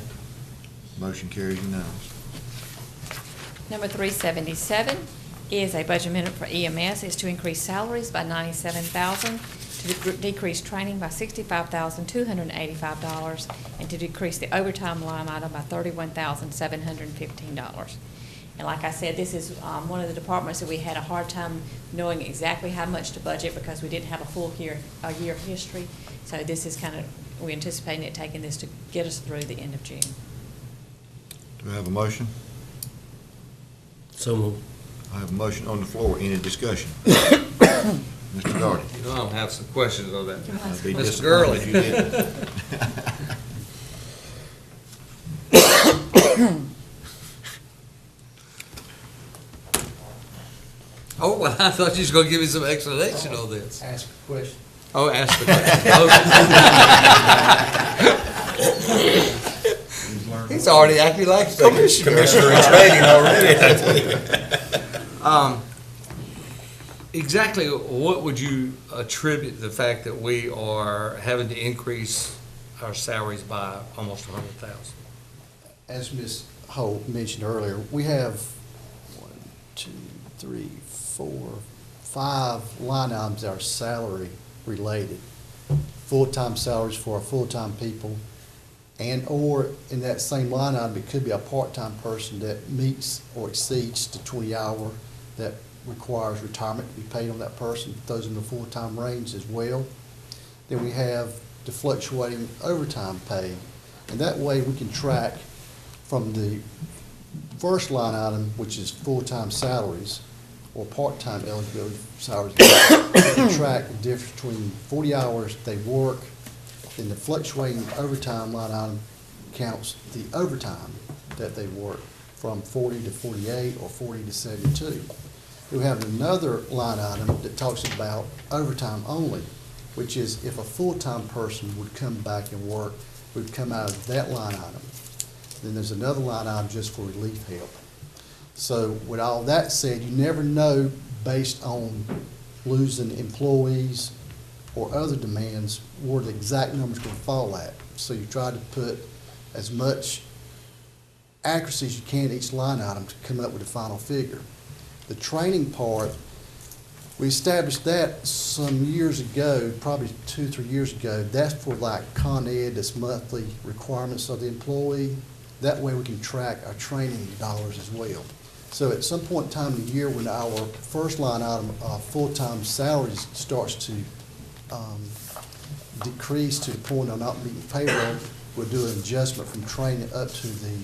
Motion carries unanimous.
Number 377 is a budget amendment for EMS. It's to increase salaries by $97,000, to decrease training by $65,285, and to decrease the overtime line item by $31,715. And like I said, this is one of the departments that we had a hard time knowing exactly how much to budget because we didn't have a full year history. So this is we're anticipating it taking this to get us through the end of June.
Do I have a motion?
So moved.
I have a motion on the floor. Any discussion? Mr. Darty.
You know, I'll have some questions on that.
I'd be
Mr.
disappointed
Gurley.
if you didn't.
Oh, well, I thought you was gonna give me some explanation on this.
Ask a question.
Oh, ask the question. He's already acting like a commissioner.
Commissioner in training already.
Exactly what would you attribute the fact that we are having to increase our salaries by almost 100,000?
As Ms. Holt mentioned earlier, we have 5 line items that are salary related. Full-time salaries for our full-time people, And/or in that same line item, it could be a part-time person that meets or exceeds the 20-hour that requires retirement to be paid on that person, those in the full-time range as well. Then we have the fluctuating overtime pay. And that way we can track from the first line item, which is full-time salaries or part-time eligibility salaries, we can track the difference between 40 hours they work, then the fluctuating overtime line item counts the overtime that they work from 40 to 48 or 40 to 72. We have another line item that talks about overtime only, which is if a full-time person would come back and work, would come out of that line item. Then there's another line item just for relief help. So with all that said, you never know based on losing employees or other demands where the exact number's going to fall at. So you try to put as much accuracy as you can in each line item to come up with a final figure. The training part, we established that some years ago, probably 2 or 3 years ago. That's for like Con Ed, that's monthly requirements of the employee. That way we can track our training dollars as well. So at some point in time in the year when our first line item of full-time salaries starts to decrease to the point of not meeting payroll, we'll do an adjustment from training up to the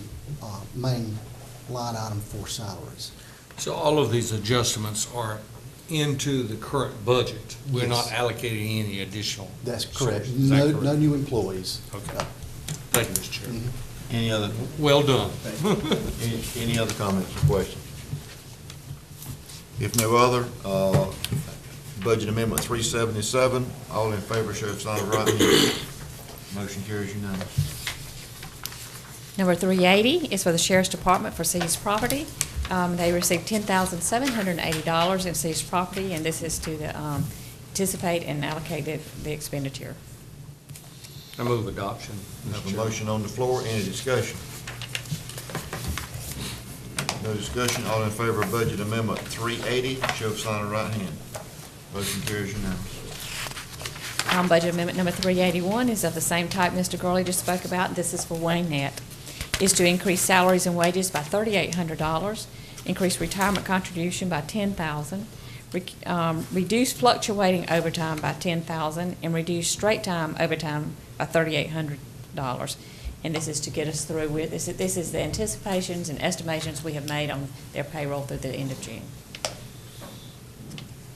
main line item for salaries.
So all of these adjustments are into the current budget? We're
Yes.
not allocating any additional?
That's correct.
sources. Is that
No,
correct?
no new employees.
Okay. Thank you, Mr. Chairman.
Any other,
Well done.
any other comments or questions? If no other, budget amendment 377, all in favor, show of sign of right hand. Motion carries unanimous.
Number 380 is for the Sheriff's Department for seized property. They received $10,780 in seized property, and this is to anticipate and allocate the expenditure.
I move adoption.
Have a motion on the floor, any discussion? No discussion, all in favor of budget amendment 380, show of sign of right hand. Motion carries unanimous.
Budget amendment number 381 is of the same type Mr. Gurley just spoke about. This is for Wayne Net. Is to increase salaries and wages by $3,800, increase retirement contribution by $10,000, reduce fluctuating overtime by $10,000, and reduce straight time overtime by $3,800. And this is to get us through with, this is the anticipations and estimations we have made on their payroll through the end of June.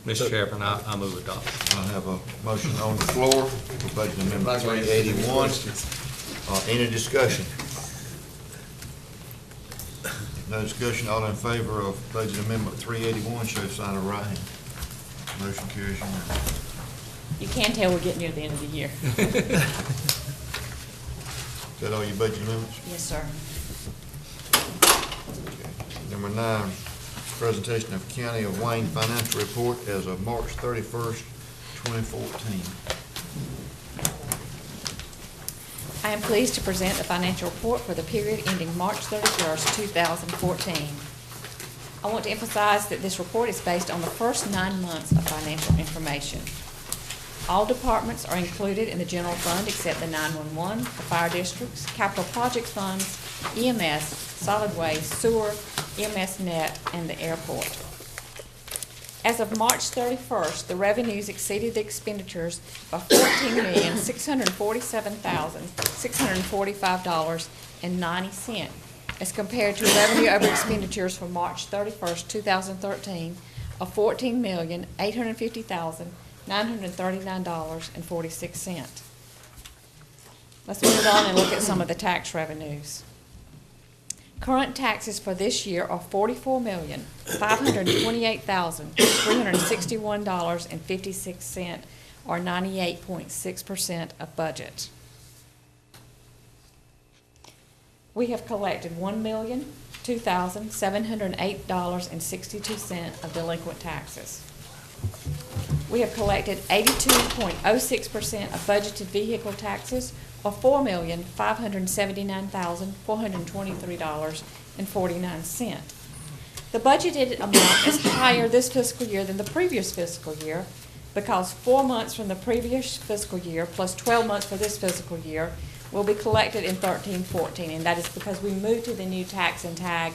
Mr. Chairman, I move adoption.
I have a motion on the floor for budget amendment 381. Any discussion? No discussion, all in favor of budget amendment 381, show sign of right hand. Motion carries unanimous.
You can tell we're getting near the end of the year.
Is that all your budget amendments?
Yes, sir.
Number 9, presentation of County of Wayne financial report as of March 31st, 2014.
I am pleased to present the financial report for the period ending March 31st, 2014. I want to emphasize that this report is based on the first 9 months of financial information. All departments are included in the general fund except the 911, the fire districts, capital projects funds, EMS, solid waste, sewer, EMS net, and the airport. As of March 31st, the revenues exceeded the expenditures by $14,647,645.90 as compared to revenue over expenditures for March 31st, 2013 of $14,850,939.46. Let's move on and look at some of the tax revenues. Current taxes for this year are $44,528,361.56, or 98.6% of budget. We have collected $1,002,708.62 of delinquent taxes. We have collected 82.06% of budgeted vehicle taxes, or $4,579,423.49. The budgeted amount is higher this fiscal year than the previous fiscal year because 4 months from the previous fiscal year plus 12 months for this fiscal year will be collected in 13-14, and that is because we moved to the new tax and tag,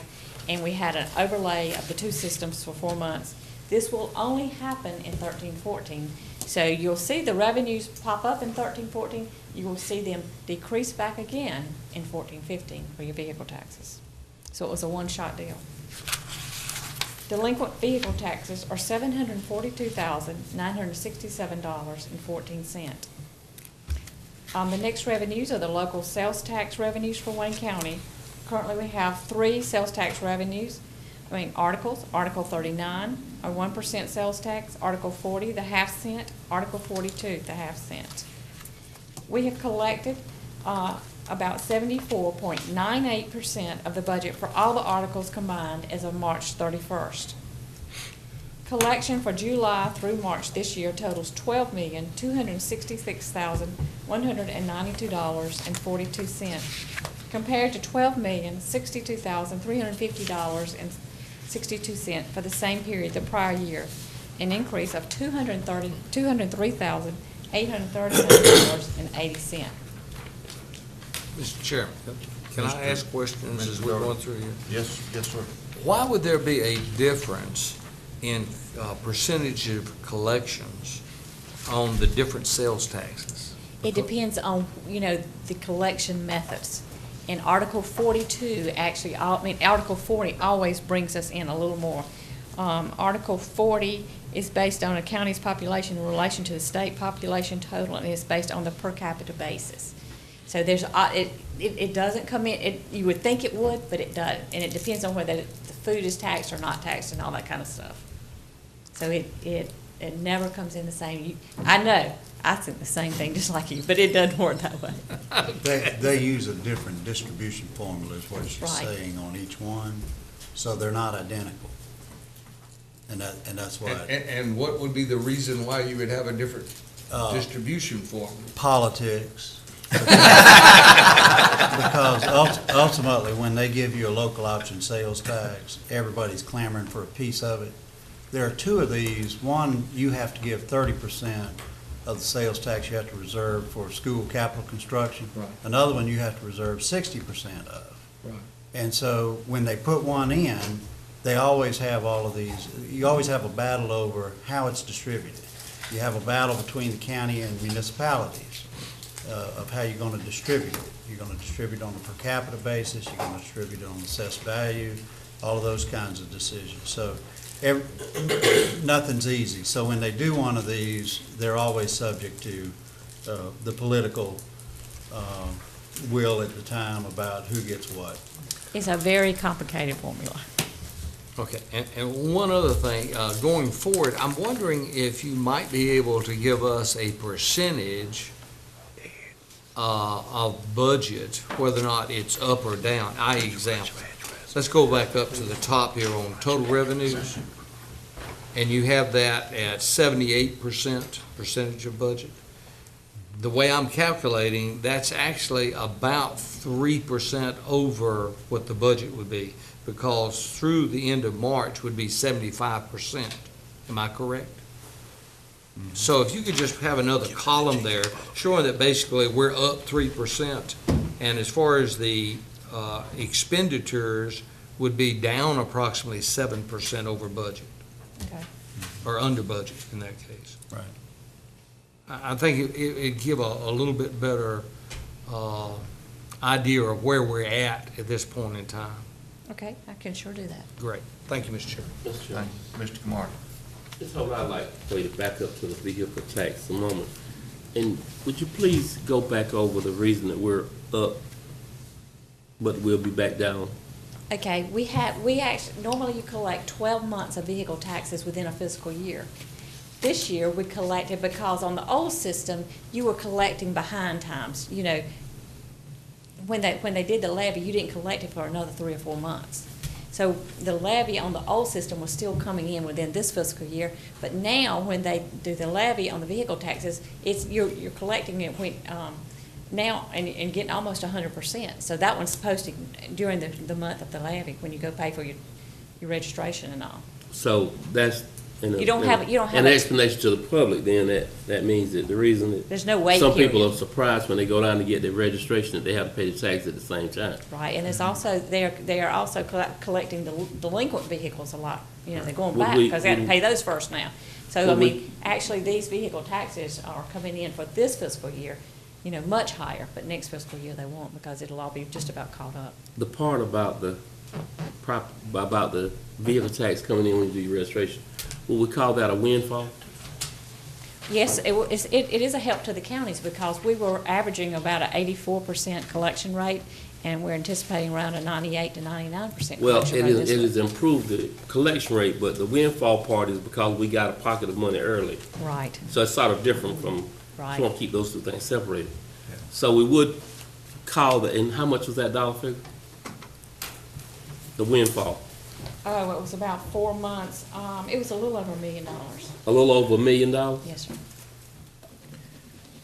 and we had an overlay of the two systems for 4 months. This will only happen in 13-14. So you'll see the revenues pop up in 13-14. You will see them decrease back again in 14-15 for your vehicle taxes. So it was a one-shot deal. Delinquent vehicle taxes are $742,967.14. The next revenues are the local sales tax revenues for Wayne County. Currently, we have 3 sales tax revenues. Articles, Article 39, a 1% sales tax, Article 40, the half cent, Article 42, the half cent. We have collected about 74.98% of the budget for all the articles combined as of March 31st. Collection for July through March this year totals $12,266,192.42 compared to $12,062,350.62 for the same period the prior year, an increase of $203,839.80.
Mr. Chairman, can I ask questions as we're going through here?
Yes, sir.
Why would there be a difference in percentage of collections on the different sales taxes?
It depends on, the collection methods. And Article 42 actually, Article 40 always brings us in a little more. Article 40 is based on a county's population in relation to the state population total, and it's based on the per capita basis. So there's, it doesn't come in, you would think it would, but it doesn't. And it depends on whether the food is taxed or not taxed and all that kind of stuff. So it never comes in the same. I know, I think the same thing just like you, but it doesn't work that way.
They use a different distribution formula is what she's
Right.
saying on each one, so they're not identical. And that's why.
And what would be the reason why you would have a different distribution formula?
Politics. Because ultimately, when they give you a local option sales tax, everybody's clamoring for a piece of it. There are 2 of these. One, you have to give 30% of the sales tax you have to reserve for school capital construction.
Right.
Another one you have to reserve 60% of.
Right.
And so when they put one in, they always have all of these. You always have a battle over how it's distributed. You have a battle between the county and municipalities of how you're going to distribute it. You're going to distribute it on a per capita basis, you're going to distribute it on assessed value, all of those kinds of decisions. So nothing's easy. So when they do one of these, they're always subject to the political will at the time about who gets what.
It's a very complicated formula.
Okay, and one other thing, going forward, I'm wondering if you might be able to give us a percentage of budget, whether or not it's up or down. Example. Let's go back up to the top here on total revenues. And you have that at 78% percentage of budget. The way I'm calculating, that's actually about 3% over what the budget would be, because through the end of March would be 75%. Am I correct? So if you could just have another column there showing that basically we're up 3%, and as far as the expenditures would be down approximately 7% over budget,
Okay.
or under budget in that case.
Right.
I think it'd give a little bit better idea of where we're at this point in time.
Okay, I can sure do that.
Great. Thank you, Mr. Chairman.
Mr. Chairman.
Thank you. Mr. Kamara.
Just what I'd like for you to back up to the vehicle tax a moment. And would you please go back over the reason that we're up, but we'll be back down?
Okay, we actually, normally you collect 12 months of vehicle taxes within a fiscal year. This year, we collected, because on the old system, you were collecting behind times. You know, when they did the levy, you didn't collect it for another 3 or 4 months. So the levy on the old system was still coming in within this fiscal year, but now when they do the levy on the vehicle taxes, you're collecting it now and getting almost 100%. So that one's posted during the month of the levy when you go pay for your registration and all.
So that's
You don't have
an
a-
explanation to the public, then that means that the reason that
There's no wait
some people
period.
are surprised when they go down to get their registration that they have to pay the tax at the same time.
Right, and it's also, they are also collecting delinquent vehicles a lot. They're going
Would
back
we-
because they have to
would-
pay those first now. So, I
Would we-
mean, actually, these vehicle taxes are coming in for this fiscal year, much higher, but next fiscal year they won't because it'll all be just about caught up.
The part about the vehicle tax coming in when you do your registration, will we call that a windfall?
Yes, it is a help to the counties because we were averaging about an 84% collection rate, and we're anticipating around a 98 to 99%
Well,
collection
it
rate
is,
this
it
year.
has improved the collection rate, but the windfall part is because we got a pocket of money early.
Right,
So it's sort of different from,
right.
just want to keep those two things separated. So we would call and how much was that dollar figure? The windfall,
Oh, it was about 4 months. It was a little over $1 million.
a little over $1 million?
Yes, sir.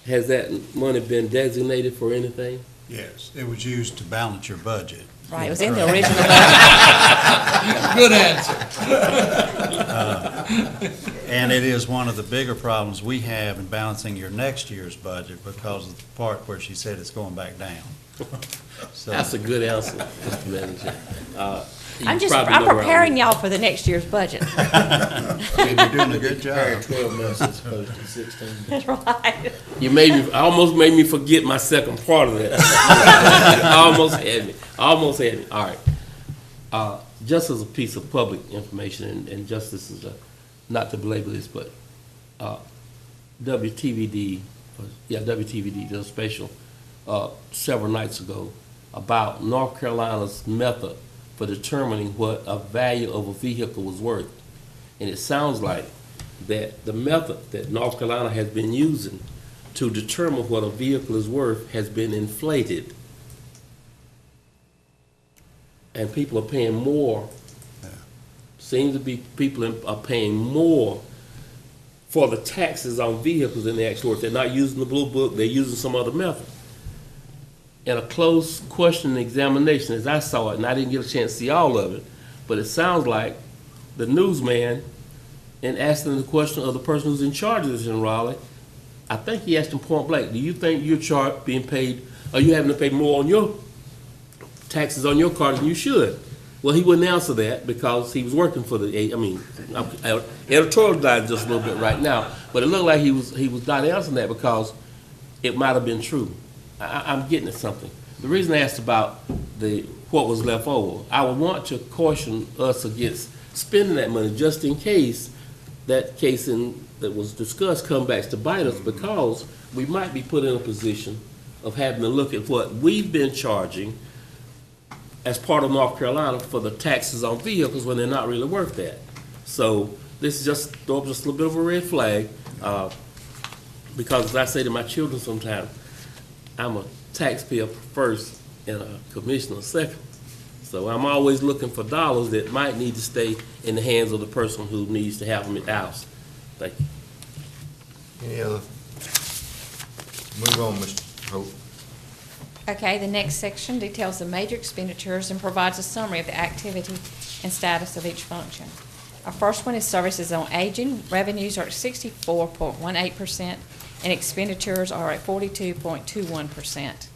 Has that money been designated for anything?
Yes, it was used to balance your budget.
Right, it was in the original budget.
Good answer.
And it is one of the bigger problems we have in balancing your next year's budget because of the part where she said it's going back down. So-
That's a good answer, Mr. Manager.
I'm preparing y'all for the next year's budget.
You're doing a good
Comparing
job.
12 months as opposed to 16.
That's right.
Almost made me forget my second part of that. Almost had me, all right. Just as a piece of public information, and just this is not to belabor this, but WTVD did a special several nights ago about North Carolina's method for determining what a value of a vehicle was worth. And it sounds like that the method that North Carolina has been using to determine what a vehicle is worth has been inflated. And people are paying more. Seems to be people are paying more for the taxes on vehicles than they actually worth. They're not using the blue book, they're using some other method. In a close question examination, as I saw it, and I didn't get a chance to see all of it, but it sounds like the newsman, in asking the question of the person who's in charge of this in Raleigh, I think he asked him point blank, do you think you're being paid, are you having to pay more on your taxes on your car than you should? Well, he wouldn't answer that because he was working for the, I'm editorializing just a little bit right now, but it looked like he was not answering that because it might have been true. I'm getting at something. The reason I asked about what was left over, I would want to caution us against spending that money just in case that case that was discussed comes back to bite us, because we might be put in a position of having to look at what we've been charging as part of North Carolina for the taxes on vehicles when they're not really worth that. So this is just throw up just a little bit of a red flag, because as I say to my children sometimes, I'm a taxpayer first and a commissioner second. So I'm always looking for dollars that might need to stay in the hands of the person who needs to have them at the house. Thank you.
Any other? Move on, Mr. Hope.
Okay, the next section details the major expenditures and provides a summary of the activity and status of each function. Our first one is services on aging. Revenues are at 64.18%, and expenditures are at 42.21%.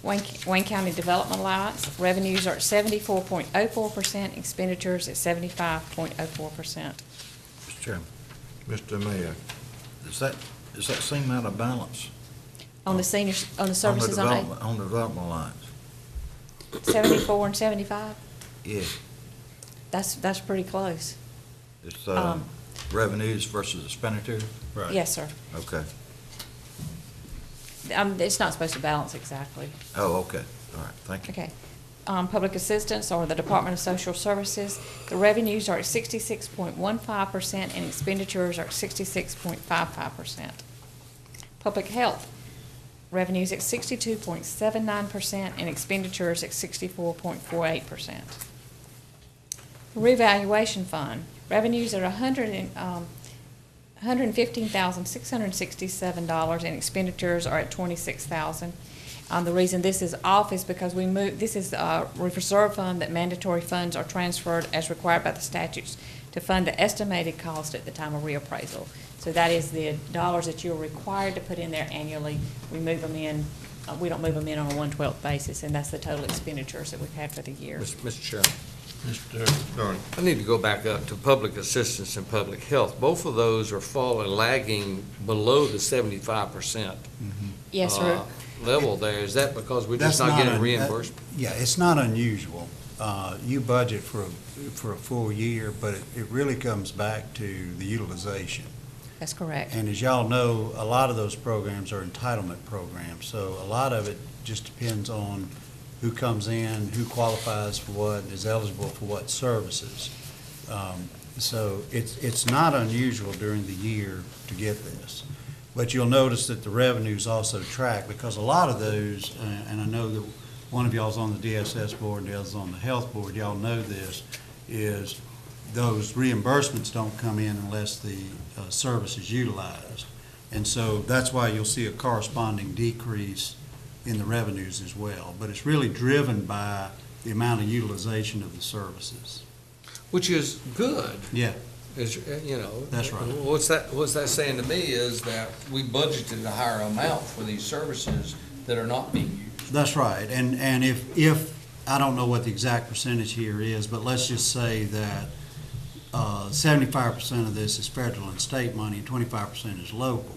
Wayne County Development Alliance, revenues are at 74.04%, expenditures at 75.04%.
Mr. Chairman,
Mr. Mayor.
is that same out of balance?
On the seniors, on the services on aging,
On the development lines?
74 and 75?
Yeah,
That's pretty close.
it's revenues versus expenditures?
Right.
Yes, sir.
Okay.
It's not supposed to balance exactly.
Oh, okay, all right, thank you.
Okay. Public assistance or the Department of Social Services, the revenues are at 66.15% and expenditures are at 66.55%. Public health, revenues at 62.79% and expenditures at 64.48%. Revaluation fund, revenues are $115,667 and expenditures are at $26,000. The reason this is off is because this is a reserve fund that mandatory funds are transferred as required by the statutes to fund the estimated cost at the time of reappraisal. So that is the dollars that you're required to put in there annually. We move them in, we don't move them in on a 1/12 basis, and that's the total expenditures that we've had for the year.
Mr. Chairman.
Mr. Darling.
I need to go back up to public assistance and public health. Both of those are falling, lagging below the 75%.
Yes, sir.
Level there. Is that because we're just
That's
not getting
un-
reimbursed?
Yeah, it's not unusual. You budget for a full year, but it really comes back to the utilization.
That's correct.
And as y'all know, a lot of those programs are entitlement programs, so a lot of it just depends on who comes in, who qualifies for what, is eligible for what services. So it's not unusual during the year to get this. But you'll notice that the revenues also track, because a lot of those, and I know that one of y'all's on the DSS board and the other's on the health board, y'all know this, is those reimbursements don't come in unless the service is utilized. And so that's why you'll see a corresponding decrease in the revenues as well. But it's really driven by the amount of utilization of the services.
Which is good.
Yeah.
Is, you know.
That's right.
What's that saying to me is that we budgeted a higher amount for these services that are not being used.
That's right. And if, I don't know what the exact percentage here is, but let's just say that 75% of this is federal and state money, and 25% is local.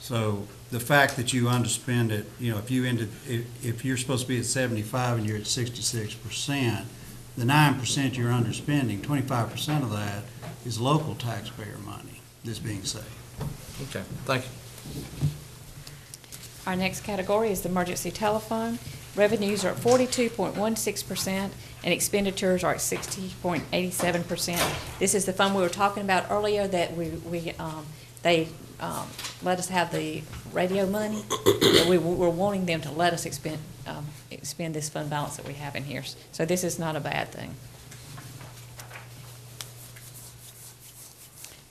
So the fact that you underspend it, you know, if you're supposed to be at 75 and you're at 66%, the 9% you're underspending, 25% of that is local taxpayer money that's being saved.
Okay, thank you.
Our next category is the emergency telephone. Revenues are at 42.16%, and expenditures are at 60.87%. This is the fund we were talking about earlier that they let us have the radio money. We're wanting them to let us expend this fund balance that we have in here. So this is not a bad thing.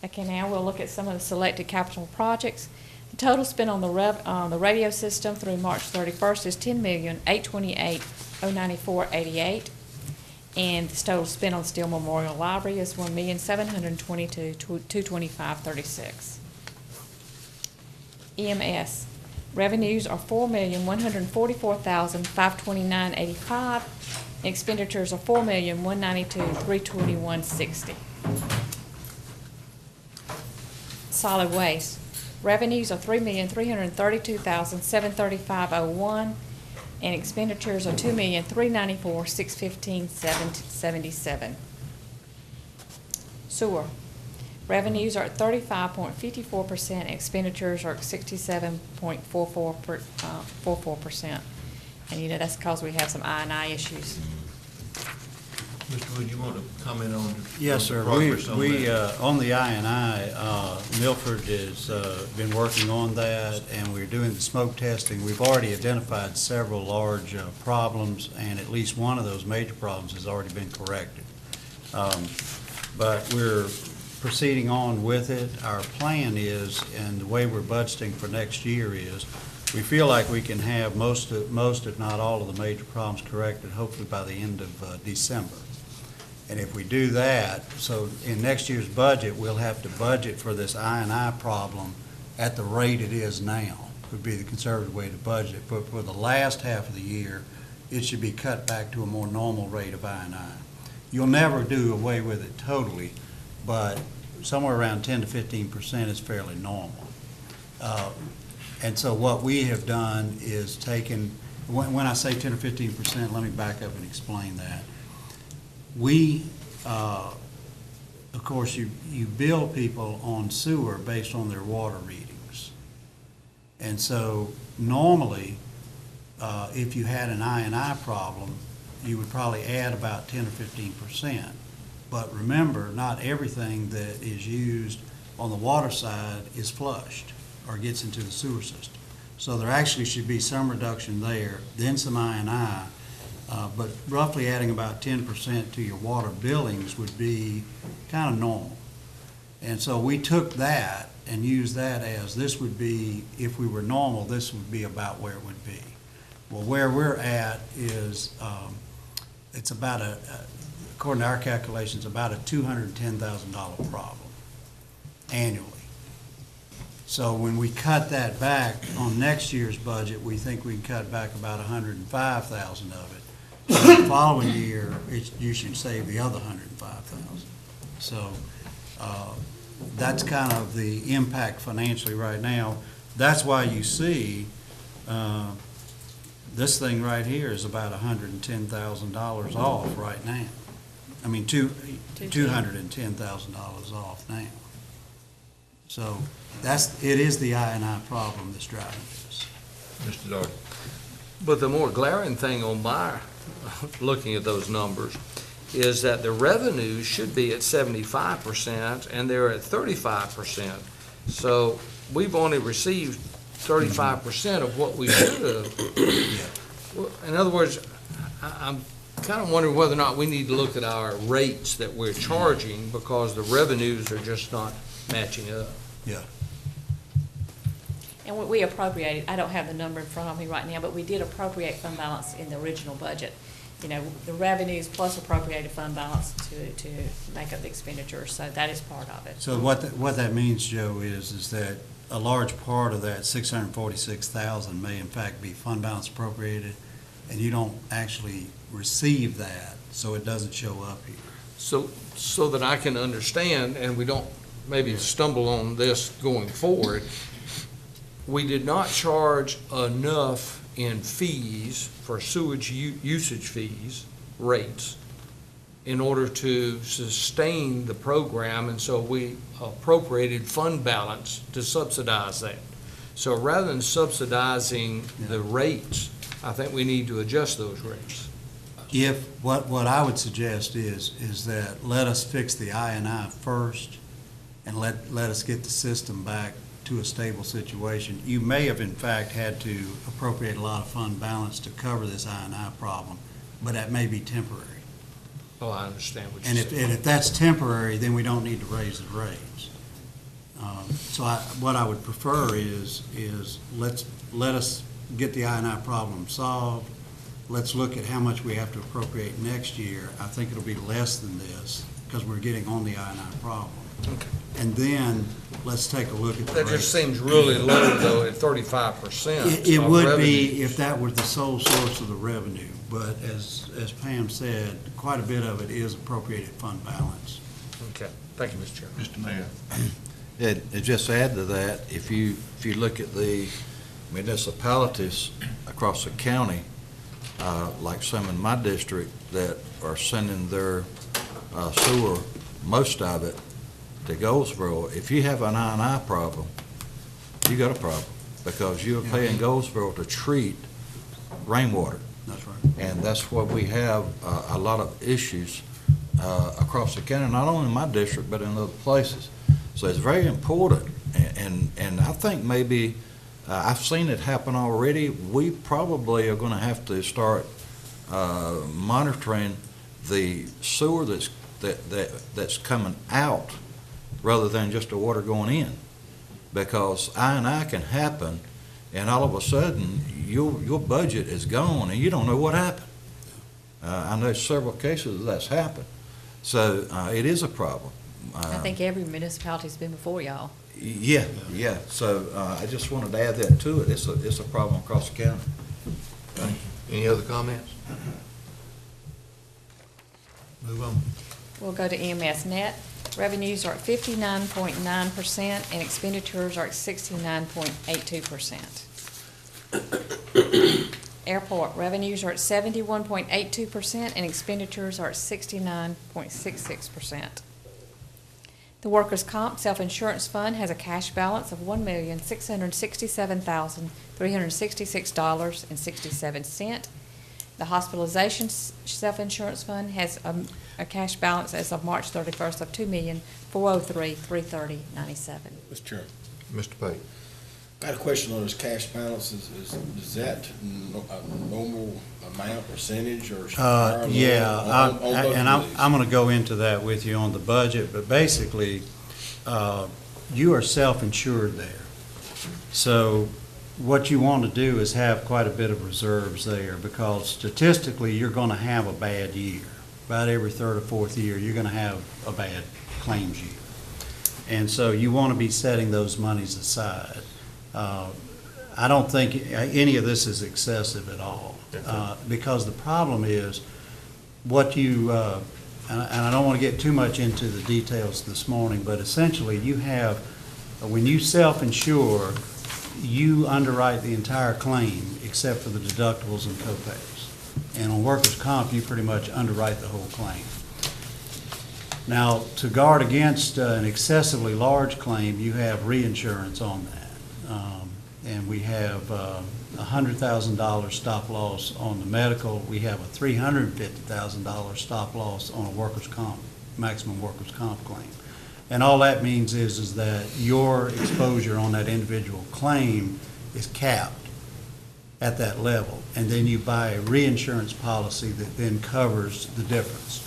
Okay, now we'll look at some of the selected capital projects. The total spent on the radio system through March 31st is $10,828,094.88. And the total spent on Steel Memorial Library is $1,722,225.36. EMS revenues are $4,144,529.85. Expenditures are $4,192,321.60. Solid waste revenues are $3,332,735.01, and expenditures are $2,394,615.77. Sewer revenues are at 35.54%, expenditures are at 67.44%. And you know, that's because we have some I&I issues.
Mr. Wood, you want to comment on?
Yes, sir.
Progress on
We
that?
on the I&I, Milford has been working on that, and we're doing the smoke testing. We've already identified several large problems, and at least one of those major problems has already been corrected. But we're proceeding on with it. Our plan is, and the way we're budgeting for next year is, we feel like we can have most, if not all, of the major problems corrected, hopefully by the end of December. And if we do that, so in next year's budget, we'll have to budget for this I&I problem at the rate it is now, would be the conservative way to budget it. But for the last half of the year, it should be cut back to a more normal rate of I&I. You'll never do away with it totally, but somewhere around 10 to 15% is fairly normal. And so what we have done is taken, when I say 10 or 15%, let me back up and explain that. We, of course, you bill people on sewer based on their water readings. And so normally, if you had an I&I problem, you would probably add about 10 or 15%. But remember, not everything that is used on the water side is flushed or gets into the sewer system. So there actually should be some reduction there, then some I&I, but roughly adding about 10% to your water billings would be kind of normal. And so we took that and used that as, this would be, if we were normal, this would be about where it would be. Well, where we're at is, it's about according to our calculations, about a $210,000 problem annually. So when we cut that back on next year's budget, we think we can cut back about 105,000 of it. So the following year, you should save the other 105,000. So that's kind of the impact financially right now. That's why you see this thing right here is about $110,000 off right now. I mean, $210,000 off now. So it is the I&I problem that's driving this.
Mr. Doherty.
But the more glaring thing on my, looking at those numbers, is that the revenues should be at 75% and they're at 35%. So we've only received 35% of what we should have. Well, in other words, I'm kind of wondering whether or not we need to look at our rates that we're charging because the revenues are just not matching up.
Yeah.
And we appropriated, I don't have the number in front of me right now, but we did appropriate fund balance in the original budget. You know, the revenues plus appropriated fund balance to make up the expenditures, so that is part of it.
So what that means, Joe, is that a large part of that 646,000 may in fact be fund balance appropriated, and you don't actually receive that, so it doesn't show up here.
So that I can understand, and we don't maybe stumble on this going forward, we did not charge enough in fees for sewage usage fees, rates, in order to sustain the program, and so we appropriated fund balance to subsidize that. So rather than subsidizing the rates, I think we need to adjust those rates.
What I would suggest is that let us fix the I&I first, and let us get the system back to a stable situation. You may have in fact had to appropriate a lot of fund balance to cover this I&I problem, but that may be temporary.
Oh, I understand what
And
you're saying.
if that's temporary, then we don't need to raise the rates. So what I would prefer is let us get the I&I problem solved. Let's look at how much we have to appropriate next year. I think it'll be less than this because we're getting on the I&I problem.
Okay.
And then let's take a look at the
That
rates.
just seems really low, though, at 35%.
It
of
would
revenue.
be if that were the sole source of the revenue, but as Pam said, quite a bit of it is appropriated fund balance.
Okay, thank you, Mr. Chairman.
Mr. Mayor.
And just add to that, if you look at the municipalities across the county, like some in my district that are sending their sewer, most of it, to Goldsboro, if you have an I&I problem, you got a problem, because you're paying Goldsboro to treat rainwater.
That's right.
And that's why we have a lot of issues across the county, not only in my district, but in other places. So it's very important, and I think maybe, I've seen it happen already. We probably are going to have to start monitoring the sewer that's coming out rather than just the water going in, because I&I can happen, and all of a sudden your budget is gone and you don't know what happened. I know several cases that's happened, so it is a problem.
I think every municipality's been before y'all.
Yeah. So I just wanted to add that to it. It's a problem across the county.
Any other comments? Move on.
We'll go to EMS net. Revenues are at 59.9% and expenditures are at 69.82%. Airport revenues are at 71.82% and expenditures are at 69.66%. The workers' comp self-insurance fund has a cash balance of $1,667,366.67. The hospitalization self-insurance fund has a cash balance as of March 31st of $2,403,330.97.
Mr. Chairman,
Mr. Pate.
I got a question on this cash balance. Is that a normal amount, percentage, or?
Yeah,
on both
and
of these?
I'm going to go into that with you on the budget, but basically, you are self-insured there. So what you want to do is have quite a bit of reserves there, because statistically, you're going to have a bad year. about every third or fourth year, you're gonna have a bad claims year. And so you want to be setting those monies aside. I don't think any of this is excessive at all, because the problem is what you, and I don't want to get too much into the details this morning, but essentially you have, when you self-insure, you underwrite the entire claim except for the deductibles and copays. And on workers' comp, you pretty much underwrite the whole claim. Now, to guard against an excessively large claim, you have reinsurance on that. And we have a $100,000 stop loss on the medical. We have a $350,000 stop loss on a workers' comp, maximum workers' comp claim. And all that means is that your exposure on that individual claim is capped at that level. And then you buy a reinsurance policy that then covers the difference.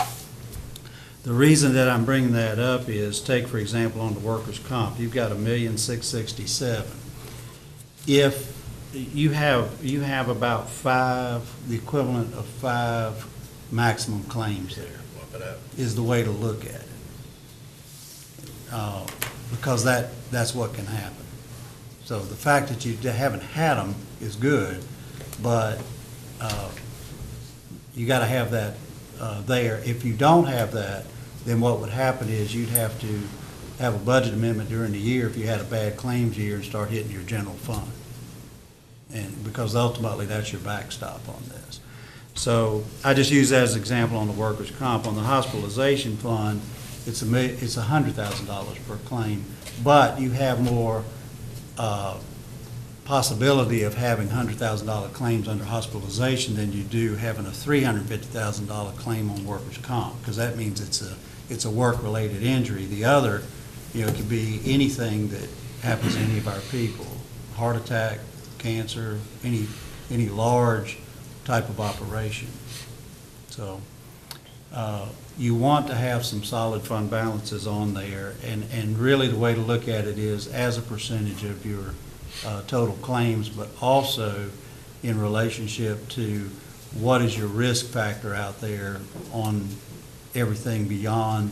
The reason that I'm bringing that up is, take for example on the workers' comp, you've got $1,667,000. If you have about 5, the equivalent of 5 maximum claims there, is the way to look at it. Because that's what can happen. So the fact that you haven't had them is good, but you got to have that there. If you don't have that, then what would happen is you'd have to have a budget amendment during the year if you had a bad claims year and start hitting your general fund. And because ultimately that's your backstop on this. So I just use that as an example on the workers' comp. On the hospitalization fund, it's $100,000 per claim, but you have more possibility of having $100,000 claims under hospitalization than you do having a $350,000 claim on workers' comp, because that means it's a work-related injury. The other, it could be anything that happens to any of our people, heart attack, cancer, any large type of operation. So you want to have some solid fund balances on there, and really the way to look at it is as a percentage of your total claims, but also in relationship to what is your risk factor out there on everything beyond,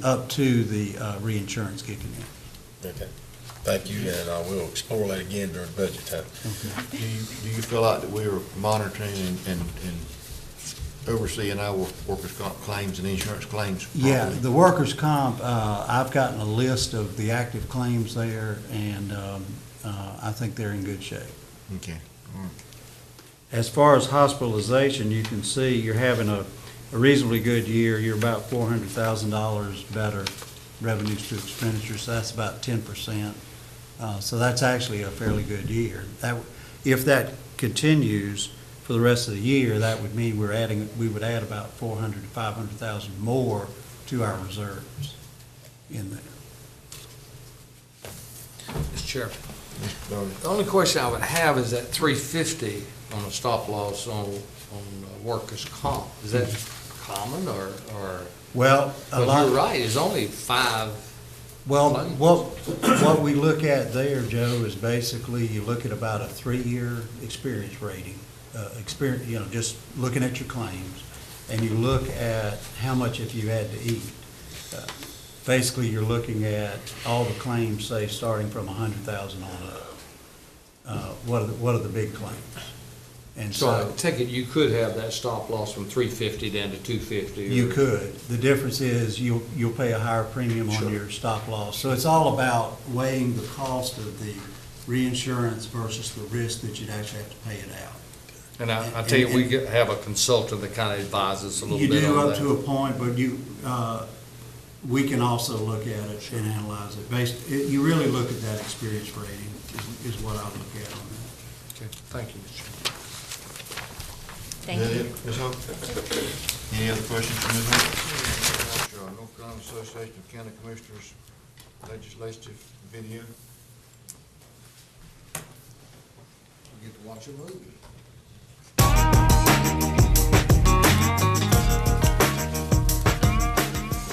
up to the reinsurance kicking in.
Okay. Thank you, and we'll explore that again during budget time.
Do you feel like that we are monitoring and overseeing our workers' comp claims and insurance claims properly?
Yeah, the workers' comp, I've gotten a list of the active claims there, and I think they're in good shape.
Okay. All right.
As far as hospitalization, you can see you're having a reasonably good year. You're about $400,000 better revenues to expenditures, so that's about 10%. So that's actually a fairly good year. If that continues for the rest of the year, that would mean we would add about 400 to 500,000 more to our reserves in there.
Mr. Chairman, the only question I would have is that 350 on a stop loss on workers' comp. Is that common or?
Well,
You're right, it's only 5.
Well, what we look at there, Joe, is basically you look at about a 3-year experience rating, just looking at your claims, and you look at how much if you had to eat. Basically, you're looking at all the claims, say, starting from 100,000 on up. What are the big claims? And
So I take it you could have that stop loss from 350 down to 250?
You could. The difference is you'll pay a higher premium on your stop loss. So it's all about weighing the cost of the reinsurance versus the risk that you'd actually have to pay it out.
And I tell you, we have a consultant that kind of advises a little bit on that.
You do up to a point, but we can also look at it and analyze it. You really look at that experience rating is what I look at on that.
Okay, thank you, Mr. Chairman.
Thank
Is that
you.
it, Ms. Hope? Any other questions for Ms. Hope? Sure. North Carolina Association of County Commissioners legislative video. You get to watch a movie.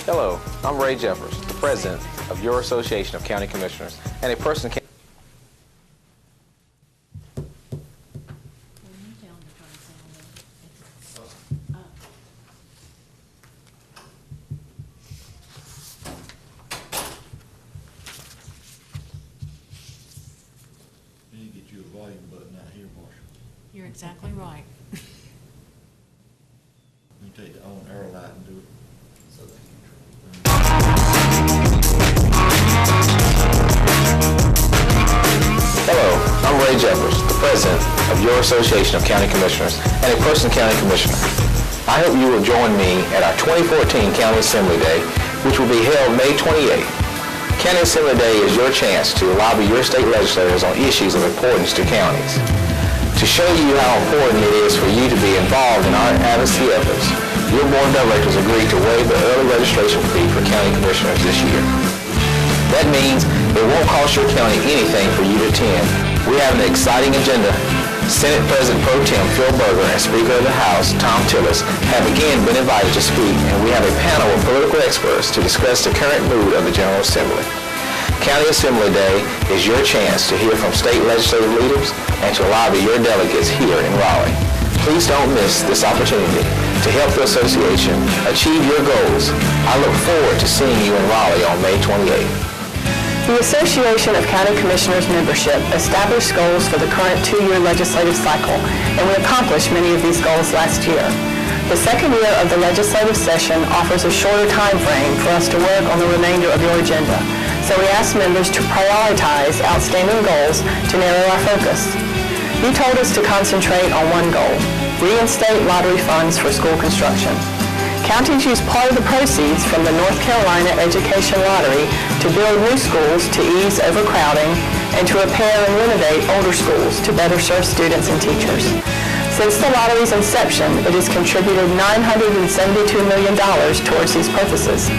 Hello, I'm Ray Jeffers, the president of your Association of County Commissioners, and a person can
You're exactly right.
You take the own arrow light and do it. So that
Hello, I'm Ray Jeffers, the President of your Association of County Commissioners and a Person County Commissioner. I hope you will join me at our 2014 County Assembly Day, which will be held May 28th. County Assembly Day is your chance to lobby your state legislators on issues of importance to counties. To show you how important it is for you to be involved in our advocacy efforts, your Board of Directors agreed to waive the early registration fee for county commissioners this year. That means it won't cost your county anything for you to attend. We have an exciting agenda. Senate President Pro Tem Phil Berger and Speaker of the House Tom Tillis have again been invited to speak, and we have a panel of political experts to discuss the current mood of the General Assembly. County Assembly Day is your chance to hear from state legislative leaders and to lobby your delegates here in Raleigh. Please don't miss this opportunity to help the association achieve your goals. I look forward to seeing you in Raleigh on May 28th.
The Association of County Commissioners membership established goals for the current two-year legislative cycle, and we accomplished many of these goals last year. The second year of the legislative session offers a shorter time frame for us to work on the remainder of your agenda, so we ask members to prioritize outstanding goals to narrow our focus. You told us to concentrate on one goal: reinstate lottery funds for school construction. Counties use part of the proceeds from the North Carolina Education Lottery to build new schools to ease overcrowding and to repair and renovate older schools to better serve students and teachers. Since the lottery's inception, it has contributed $972 million towards these purposes.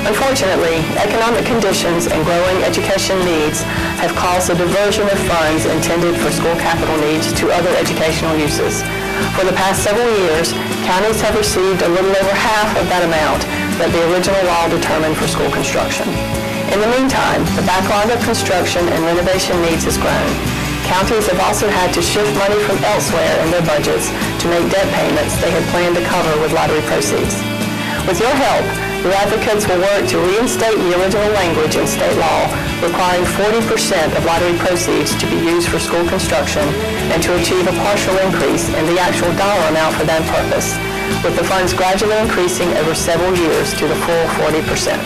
Unfortunately, economic conditions and growing education needs have caused a diversion of funds intended for school capital needs to other educational uses. For the past several years, counties have received a little over half of that amount that the original law determined for school construction. In the meantime, the backlog of construction and renovation needs has grown. Counties have also had to shift money from elsewhere in their budgets to make debt payments they had planned to cover with lottery proceeds. With your help, your advocates will work to reinstate the original language in state law requiring 40% of lottery proceeds to be used for school construction and to achieve a partial increase in the actual dollar amount for that purpose, with the funds gradually increasing over several years to the full 40%.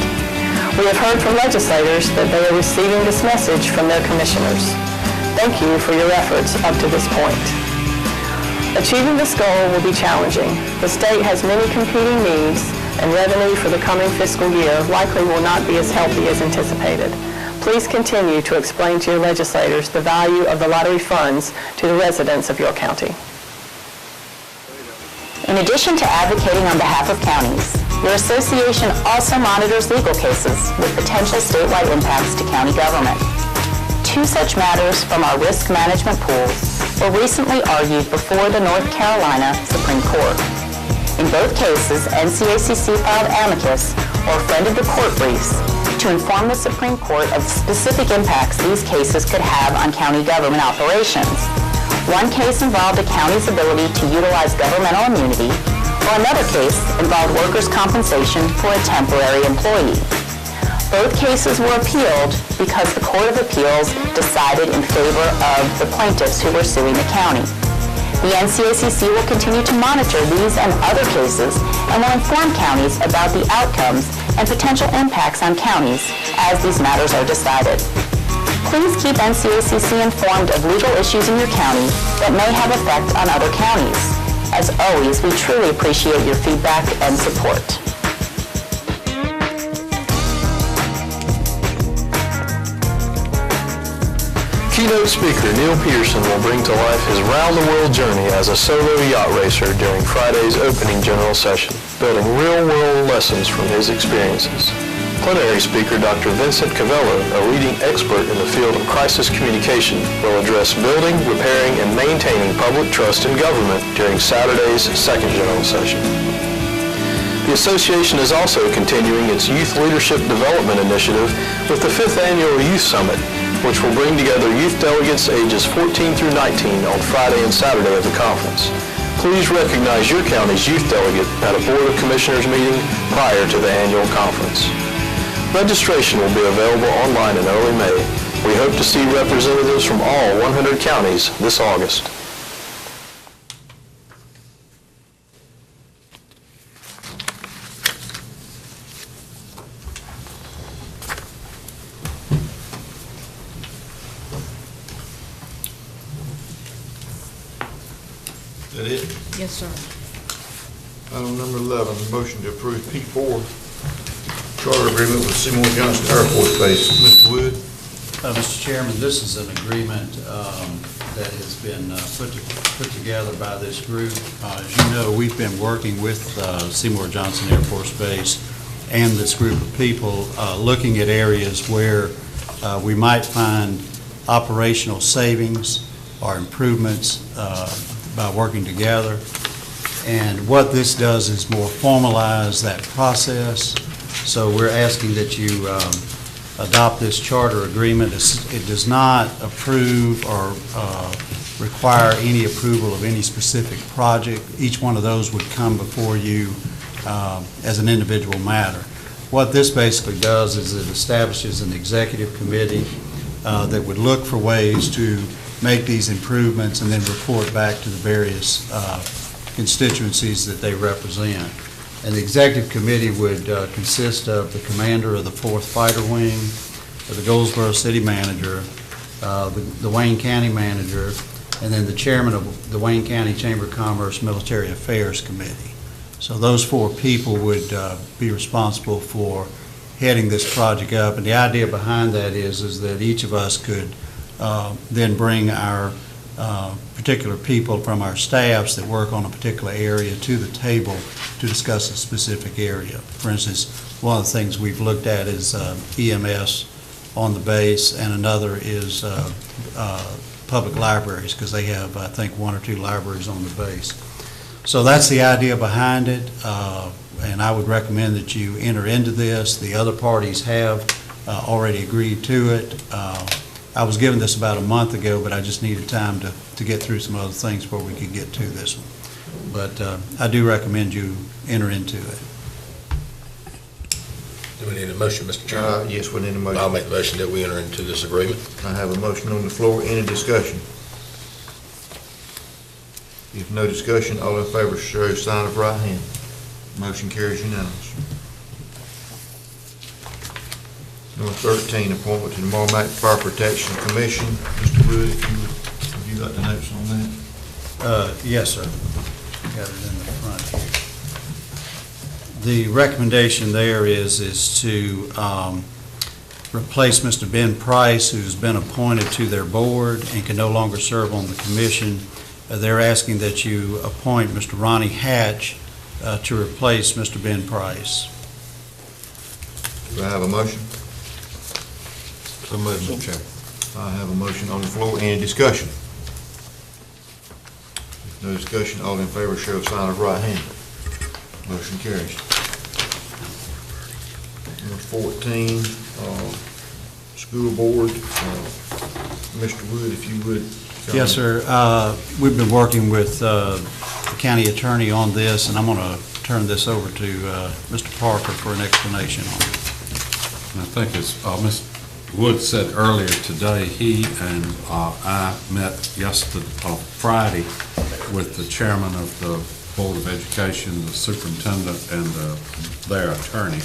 We have heard from legislators that they are receiving this message from their commissioners. Thank you for your efforts up to this point. Achieving this goal will be challenging. The state has many competing needs, and revenue for the coming fiscal year likely will not be as healthy as anticipated. Please continue to explain to your legislators the value of the lottery funds to the residents of your county.
In addition to advocating on behalf of counties, your association also monitors legal cases with potential statewide impacts to county government. Two such matters from our risk management pool were recently argued before the North Carolina Supreme Court. In both cases, NCACC filed amicus, or friend of the court briefs, to inform the Supreme Court of the specific impacts these cases could have on county government operations. One case involved a county's ability to utilize governmental immunity, while another case involved workers' compensation for a temporary employee. Both cases were appealed because the Court of Appeals decided in favor of the plaintiffs who were suing the county. The NCACC will continue to monitor these and other cases and will inform counties about the outcomes and potential impacts on counties as these matters are decided. Please keep NCACC informed of legal issues in your county that may have effect on other counties. As always, we truly appreciate your feedback and support.
Keynote speaker Neil Peterson will bring to life his round-the-world journey as a solo yacht racer during Friday's opening general session, building real-world lessons from his experiences. Plenary speaker Dr. Vincent Cavello, a leading expert in the field of crisis communication, will address building, repairing, and maintaining public trust in government during Saturday's second general session. The association is also continuing its Youth Leadership Development Initiative with the 5th Annual Youth Summit, which will bring together youth delegates ages 14 through 19 on Friday and Saturday of the conference. Please recognize your county's youth delegate at a Board of Commissioners meeting prior to the annual conference. Registration will be available online in early May. We hope to see representatives from all 100 counties this August.
That it?
Yes, sir.
Item number 11, motion to approve P4 charter agreement with Seymour Johnson Air Force Base. Mr. Wood?
Mr. Chairman, this is an agreement that has been put together by this group. As you know, we've been working with Seymour Johnson Air Force Base and this group of people looking at areas where we might find operational savings or improvements by working together. And what this does is more formalize that process. So we're asking that you adopt this charter agreement. It does not approve or require any approval of any specific project. Each one of those would come before you as an individual matter. What this basically does is it establishes an executive committee that would look for ways to make these improvements and then report back to the various constituencies that they represent. And the executive committee would consist of the commander of the 4th Fighter Wing, the Goldsboro City Manager, the Wayne County Manager, and then the chairman of the Wayne County Chamber of Commerce Military Affairs Committee. So those 4 people would be responsible for heading this project up. And the idea behind that is that each of us could then bring our particular people from our staffs that work on a particular area to the table to discuss a specific area. For instance, one of the things we've looked at is EMS on the base, and another is public libraries, because they have, I think, 1 or 2 libraries on the base. So that's the idea behind it, and I would recommend that you enter into this. The other parties have already agreed to it. I was given this about a month ago, but I just needed time to get through some other things before we could get to this one. But I do recommend you enter into it.
Do we need a motion, Mr. Chairman?
Yes, we need a motion.
I'll make the motion that we enter into this agreement.
I have a motion on the floor. Any discussion? If no discussion, all in favor show sign of right hand. Motion carries unanimous. Number 13, appointment to the Marmac Fire Protection Commission. Mr. Wood, have you got the notes on that?
Yes, sir. Got it in the front here. The recommendation there is to replace Mr. Ben Price, who's been appointed to their board and can no longer serve on the commission. They're asking that you appoint Mr. Ronnie Hatch to replace Mr. Ben Price.
Do I have a motion? So moved, Mr. Chairman. I have a motion on the floor. Any discussion? If no discussion, all in favor show sign of right hand. Motion carries. Number 14, school board. Mr. Wood, if you would.
Yes, sir. We've been working with the county attorney on this, and I'm going to turn this over to Mr. Parker for an explanation on it.
I think as Mr. Wood said earlier today, he and I met Friday with the chairman of the Board of Education, the superintendent, and their attorney,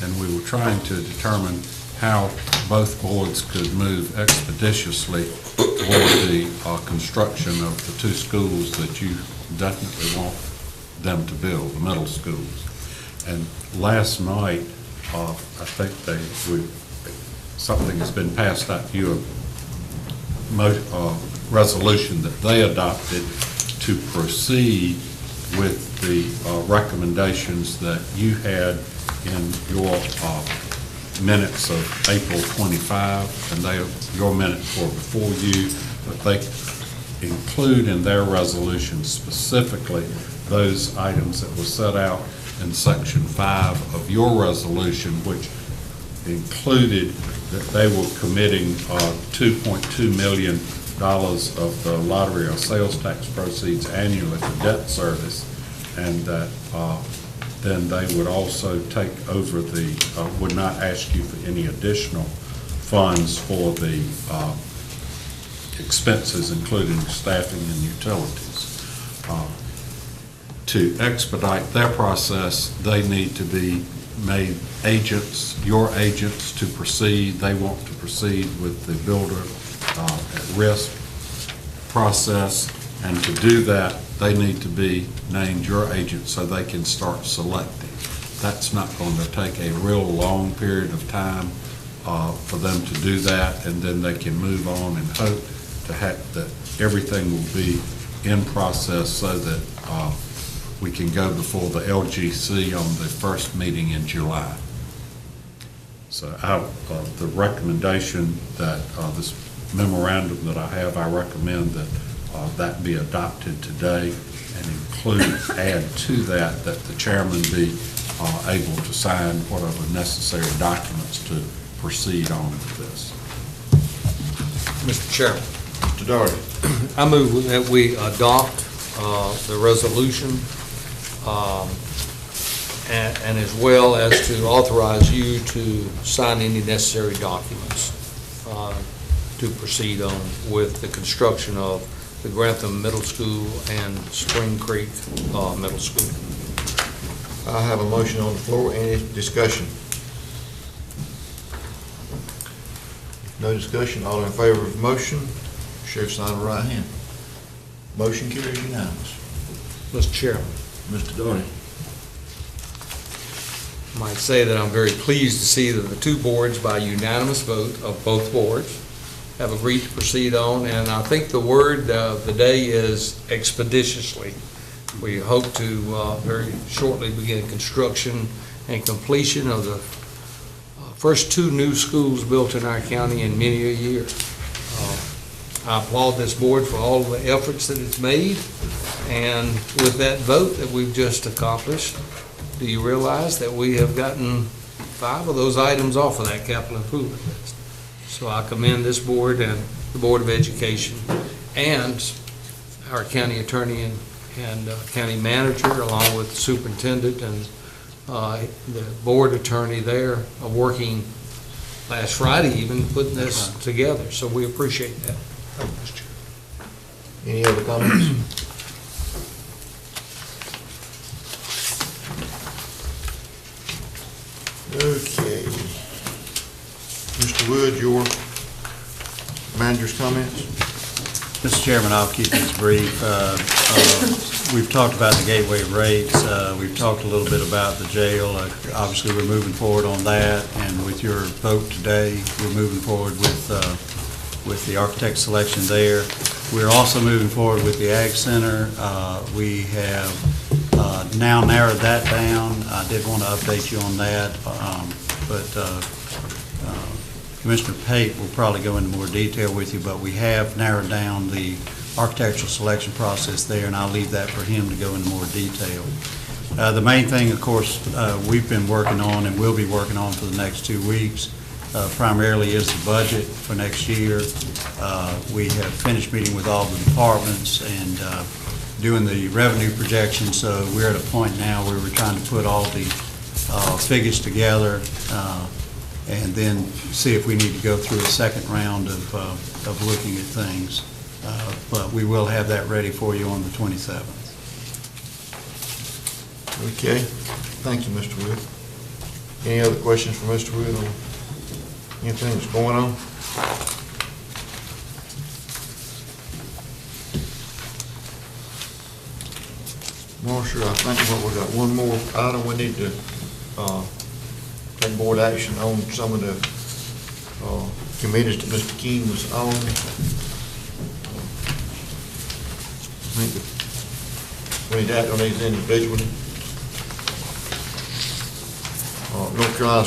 and we were trying to determine how both boards could move expeditiously toward the construction of the 2 schools that you definitely want them to build, the middle schools. And last night, I think something has been passed out to you, a resolution that they adopted to proceed with the recommendations that you had in your minutes of April 25, and your minutes were before you, but they include in their resolution specifically those items that were set out in Section 5 of your resolution, which included that they were committing $2.2 million of the lottery or sales tax proceeds annually to debt service, and that then they would also take over would not ask you for any additional funds for the expenses, including staffing and utilities. To expedite their process, they need to be made agents, your agents, to proceed. They want to proceed with the builder at risk process, And to do that, they need to be named your agent so they can start selecting. That's not going to take a real long period of time for them to do that, and then they can move on and hope to have that everything will be in process so that we can go before the LGC on the first meeting in July. So the recommendation that this memorandum that I have, I recommend that that be adopted today and add to that the chairman be able to sign whatever necessary documents to proceed on with this.
Mr. Chairman.
Mr. Doherty.
I move that we adopt the resolution and as well as to authorize you to sign any necessary documents to proceed on with the construction of the Grantham Middle School and Spring Creek Middle School.
I have a motion on the floor. Any discussion? No discussion. All in favor of the motion, sheriff sign of the right hand. Motion carries unanimous.
Mr. Chairman.
Mr. Doherty.
I might say that I'm very pleased to see that the two boards, by unanimous vote of both boards, have agreed to proceed on, and I think the word of the day is expeditiously. We hope to very shortly begin construction and completion of the first two new schools built in our county in many a year. I applaud this board for all the efforts that it's made, and with that vote that we've just accomplished, do you realize that we have gotten 5 of those items off of that capital improvement list? So I commend this board and the Board of Education and our county attorney and county manager, along with the superintendent and the board attorney there, working last Friday even, putting this together. So we appreciate that. Thank you, Mr. Chair.
Any other comments? Okay. Mr. Wood, your manager's comments?
Mr. Chairman, I'll keep this brief. We've talked about the gateway rates. We've talked a little bit about the jail. Obviously, we're moving forward on that, and with your vote today, we're moving forward with the architect selection there. We're also moving forward with the Ag Center. We have now narrowed that down. I did want to update you on that, but Commissioner Pate will probably go into more detail with you, but we have narrowed down the architectural selection process there, and I'll leave that for him to go into more detail. The main thing, of course, we've been working on and will be working on for the next 2 weeks, primarily is the budget for next year. We have finished meeting with all the departments and doing the revenue projections, so we're at a point now where we're trying to put all the figures together and then see if we need to go through a second round of looking at things. But we will have that ready for you on the 27th.
Okay. Thank you, Mr. Wood. Any other questions for Mr. Wood on anything that's going on? Marcia, I think we got one more item we need to take board action on some of the committees that Mr. King was on. I think we need to act on these individually. North Carolina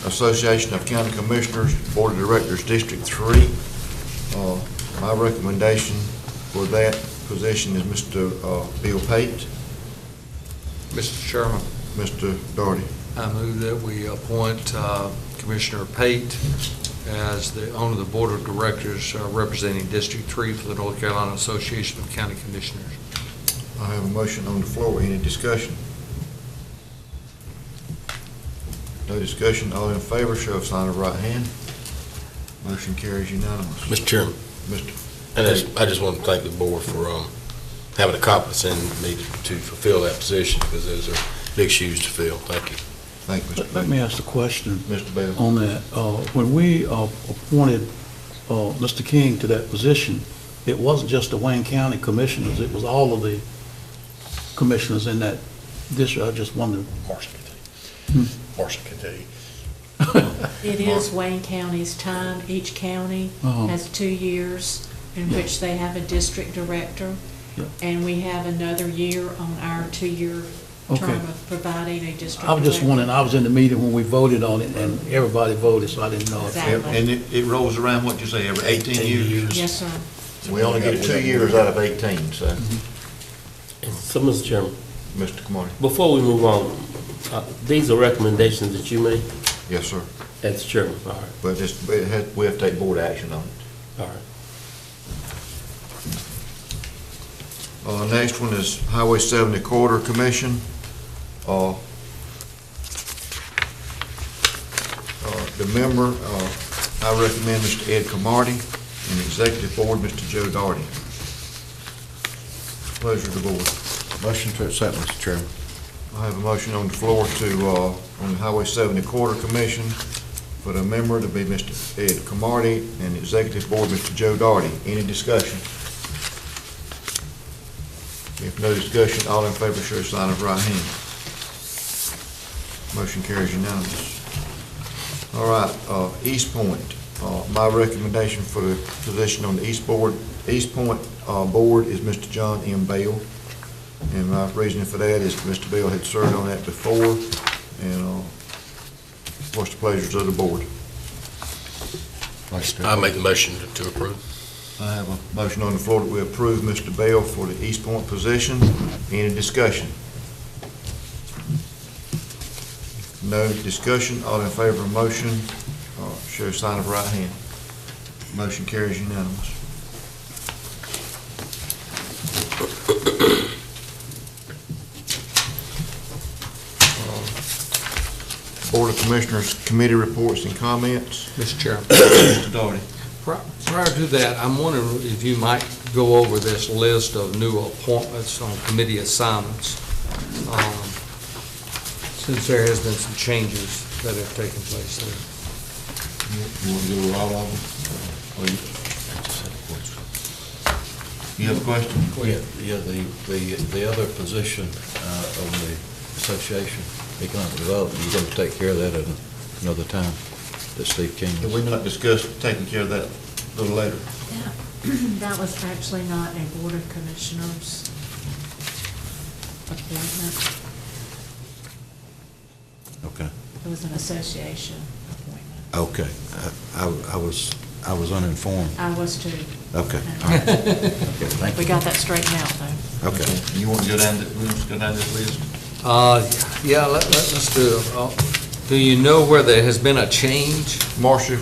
Association of County Commissioners, Board of Directors, District 3. My recommendation for that position is Mr. Bill Pate.
Mr. Chairman.
Mr. Doherty.
I move that we appoint Commissioner Pate as the owner of the Board of Directors representing District 3 for the North Carolina Association of County Commissioners.
I have a motion on the floor. Any discussion? No discussion. All in favor, show of sign of right hand. Motion carries unanimous.
Mr. Chairman.
Mr.
And I just want to thank the board for having the confidence in me to fulfill that position, because those are big shoes to fill. Thank you.
Thank you, Mr. Bell.
Let me ask a question
Mr. Bell.
on that. When we appointed Mr. King to that position, it wasn't just the Wayne County Commissioners, it was all of the commissioners in that district. I just wondered.
Marcia can tell you. Marcia can tell you.
It is Wayne County's time. Each county has 2 years in which they have a district director. And we have another year on our 2-year term of providing a district director.
I was just wondering, I was in the meeting when we voted on it, and everybody voted, so I didn't know.
Exactly.
And it rolls around, what you say, every 18 years?
Yes, sir.
We only get 2 years out of 18, so.
So, Mr. Chairman,
Mr. Kamani?
before we move on, these are recommendations that you made
Yes, sir.
as chairman, all right,
But we have to take board action on it.
all right.
Next one is Highway 70 Corridor Commission. The member, I recommend Mr. Ed Camardi, and the executive board, Mr. Joe Darty. Pleasure of the board.
Motion to accept, Mr. Chairman.
I have a motion on the floor to, on the Highway 70 Corridor Commission for the member to be Mr. Ed Camardi and the executive board, Mr. Joe Darty. Any discussion? If no discussion, all in favor show sign of right hand. Motion carries unanimous. All right, East Point, my recommendation for the position on the East Point board is Mr. John M. Bale. And my reasoning for that is Mr. Bale had served on that before, and what's the pleasures of the board?
I make the motion to approve.
I have a motion on the floor that we approve Mr. Bale for the East Point position. Any discussion? No discussion. All in favor of motion, show sign of right hand. Motion carries unanimous. Board of Commissioners Committee reports and comments.
Mr. Chairman.
Mr. Doherty.
Prior to that, I'm wondering if you might go over this list of new appointments on committee assignments, since there has been some changes that have taken place there.
You want to go over all of them? You have a question?
Yeah, the other position on the association, economic development, you're gonna take care of that at another time, that Steve King.
Did we not discuss taking care of that a little later?
That was actually not a Board of Commissioners appointment.
Okay.
It was an association appointment.
Okay, I was uninformed.
I was too.
Okay, all right. Okay, thank
We
you.
got that straightened out, though.
Okay.
You want to go down, let's go down this list?
Yeah, let's do it. Do you know where there has been a change?
Marcia,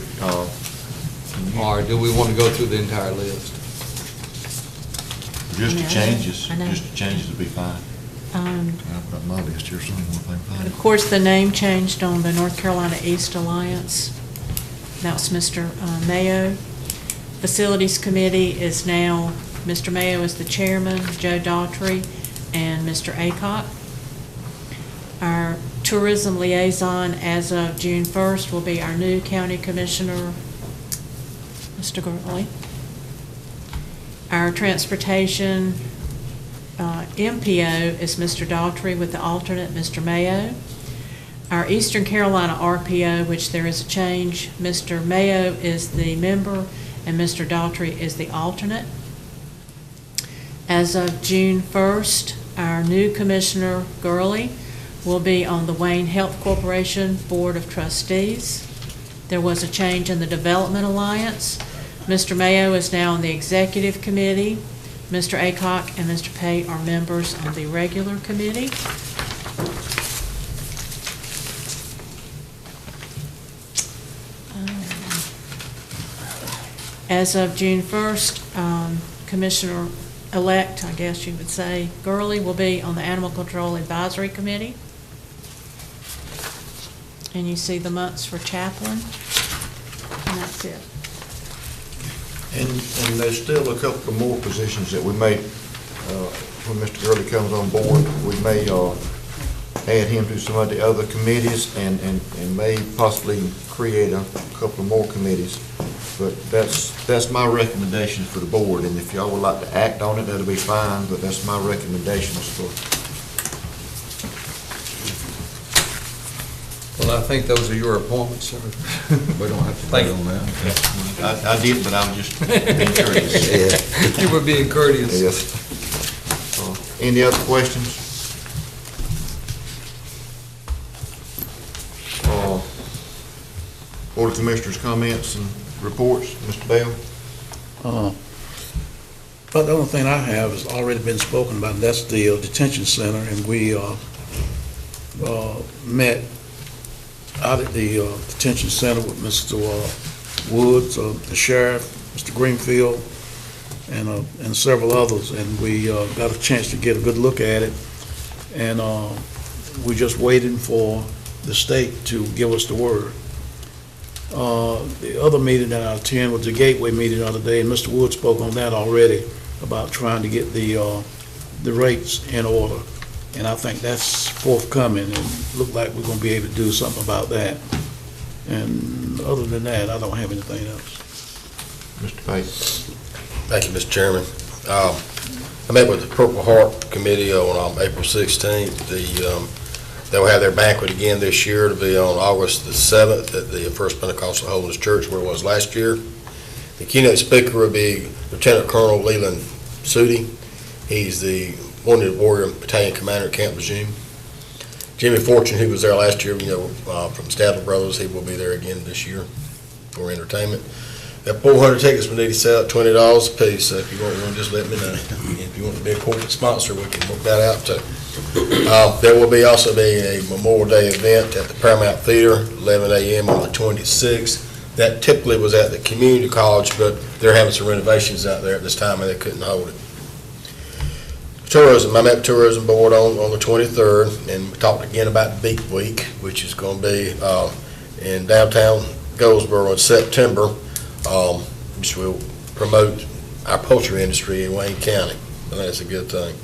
or do we want to go through the entire list?
Just the changes,
I know.
just the changes will be fine. I've got my list here, so one thing fine.
Of course, the name changed on the North Carolina East Alliance. That's Mr. Mayo. Facilities Committee is now, Mr. Mayo is the chairman, Joe Daughtry, and Mr. Acock. Our tourism liaison as of June 1st will be our new county commissioner, Mr. Gurley. Our transportation MPO is Mr. Daughtry with the alternate, Mr. Mayo. Our Eastern Carolina RPO, which there is a change, Mr. Mayo is the member and Mr. Daughtry is the alternate. As of June 1st, our new commissioner, Gurley, will be on the Wayne Health Corporation Board of Trustees. There was a change in the Development Alliance. Mr. Mayo is now on the Executive Committee. Mr. Acock and Mr. Pate are members on the regular committee. As of June 1st, Commissioner-elect, I guess you would say, Gurley will be on the Animal Control Advisory Committee. And you see the months for chaplain, and that's it.
And there's still a couple of more positions that we may, when Mr. Gurley comes on board, we may add him to some of the other committees and may possibly create a couple of more committees. But that's my recommendation for the board, and if y'all would like to act on it, that'll be fine, but that's my recommendations for.
Well, I think those are your appointments, sir.
We don't have to vote on that.
I did, but I'm just being courteous.
You were being courteous.
Yes. Any other questions? Board of Commissioners' comments and reports, Mr. Bell?
But the only thing I have has already been spoken about, and that's the detention center, and we met out at the detention center with Mr. Woods, the sheriff, Mr. Greenfield, and several others, and we got a chance to get a good look at it, and we're just waiting for the state to give us the word. The other meeting that I attended was the Gateway meeting the other day, and Mr. Wood spoke on that already about trying to get the rates in order. And I think that's forthcoming, and look like we're gonna be able to do something about that. And other than that, I don't have anything else.
Mr. Pate.
Thank you, Mr. Chairman. I met with the Purple Heart Committee on April 16th. They'll have their banquet again this year. It'll be on August the 7th at the First Pentecostal Holiness Church, where it was last year. The keynote speaker will be Lieutenant Colonel Leland Sudi. He's the Wounded Warrior Battalion Commander at Camp Lejeune. Jimmy Fortune, who was there last year, from Stadler Brothers, he will be there again this year for entertainment. We have 400 tickets we need to sell at $20 a piece, so if you want one, just let me know. If you want to be a corporate sponsor, we can work that out too. There will also be a Memorial Day event at the Paramount Theater, 11 a.m. on the 26th. That typically was at the community college, but they're having some renovations out there at this time and they couldn't hold it. Tourism, I met with Tourism Board on the 23rd, and we talked again about Beak Week, which is going to be in downtown Goldsboro in September, which will promote our poultry industry in Wayne County. I think that's a good thing.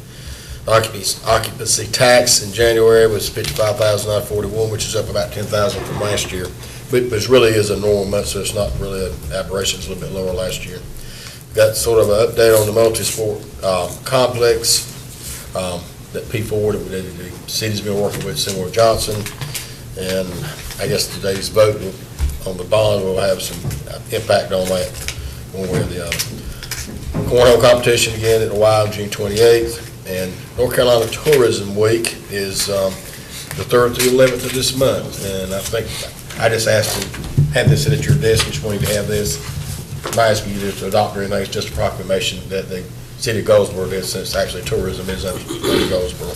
Occupancy tax in January was $55,941, which is up about $10,000 from last year. But it really is a normal month, so it's not really an aberration. It's a little bit lower last year. Got sort of an update on the multi-sport complex that P4, the city's been working with Seymour Johnson, and I guess today's vote on the bond will have some impact on that one way or the other. Cornhole competition again at the Wild, June 28th, and North Carolina Tourism Week is the 3rd through 11th of this month, and I think I just asked to have this at your desk, just wanted to have this. I'm asking you to adopt or anything, it's just a proclamation that the city of Goldsboro did, since actually tourism is under Goldsboro.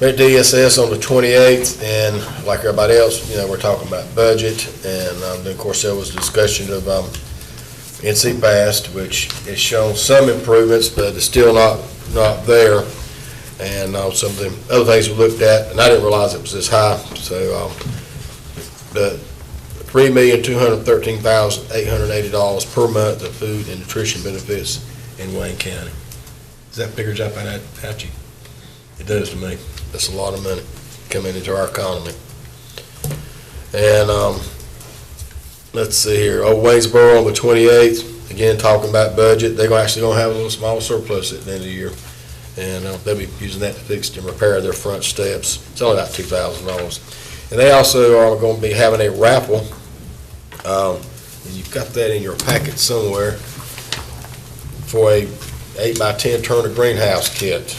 Met DSS on the 28th, and like everybody else, we're talking about budget, and then of course there was discussion of NC Past, which has shown some improvements, but it's still not there. And some of the other things we looked at, and I didn't realize it was this high, so the $3,213,880 per month of food and nutrition benefits in Wayne County. Does that figure jump out at you? It does to me. That's a lot of money coming into our economy. And let's see here. Old Waynesboro on the 28th, again talking about budget. They're actually going to have a little small surplus at the end of the year. And they'll be using that to fix and repair their front steps. It's only about $2,000. And they also are going to be having a raffle, and you've got that in your packet somewhere, for a 8x10 Turner greenhouse kit.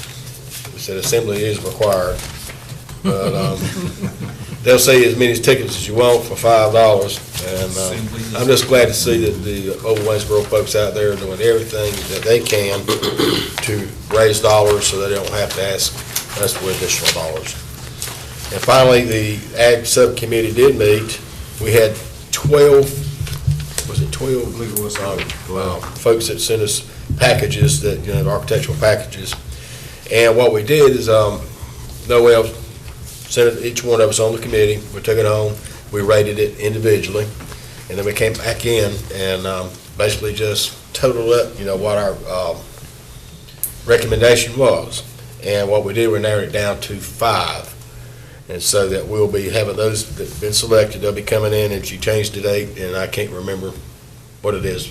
They said assembly is required. But they'll sell you as many tickets as you want for $5. And I'm just glad to see that the old Waynesboro folks out there are doing everything that they can to raise dollars so that they don't have to ask us for additional dollars. And finally, the Ag Subcommittee did meet. We had 12 folks that sent us packages, that architectural packages. And what we did is, Noel sent it to each one of us on the committee. We took it home, we rated it individually, and then we came back in and basically just totaled up, what our recommendation was. And what we did, we narrowed it down to 5. And so that we'll be having those that have been selected, they'll be coming in, and she changed the date, and I can't remember what it is.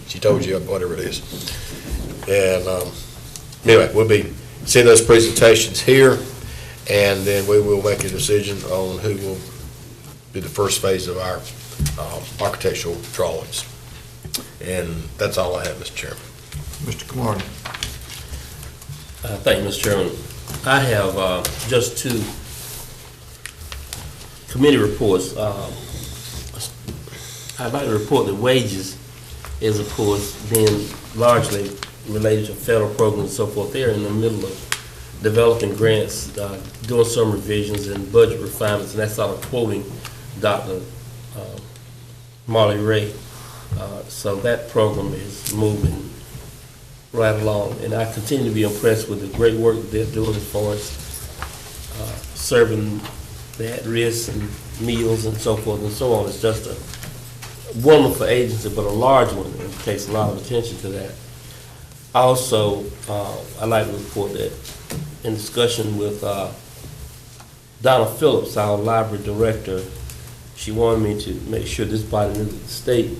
She told you whatever it is. And anyway, we'll be seeing those presentations here, and then we will make a decision on who will be the first phase of our architectural drawings. And that's all I have, Mr. Chairman.
Mr. Camardi.
Thank you, Mr. Chairman. I have just 2 committee reports. I'd like to report that wages is, of course, being largely related to federal programs and so forth. They're in the middle of developing grants, doing some revisions and budget refinements, and that's sort of quoting Dr. Marley Ray. So that program is moving right along, and I continue to be impressed with the great work that they're doing as far as serving the at-risk and meals and so forth and so on. It's just a wonderful agency, but a large one, and it takes a lot of attention to that. Also, I'd like to report that in discussion with Donna Phillips, our library director, she wanted me to make sure this body knew that the state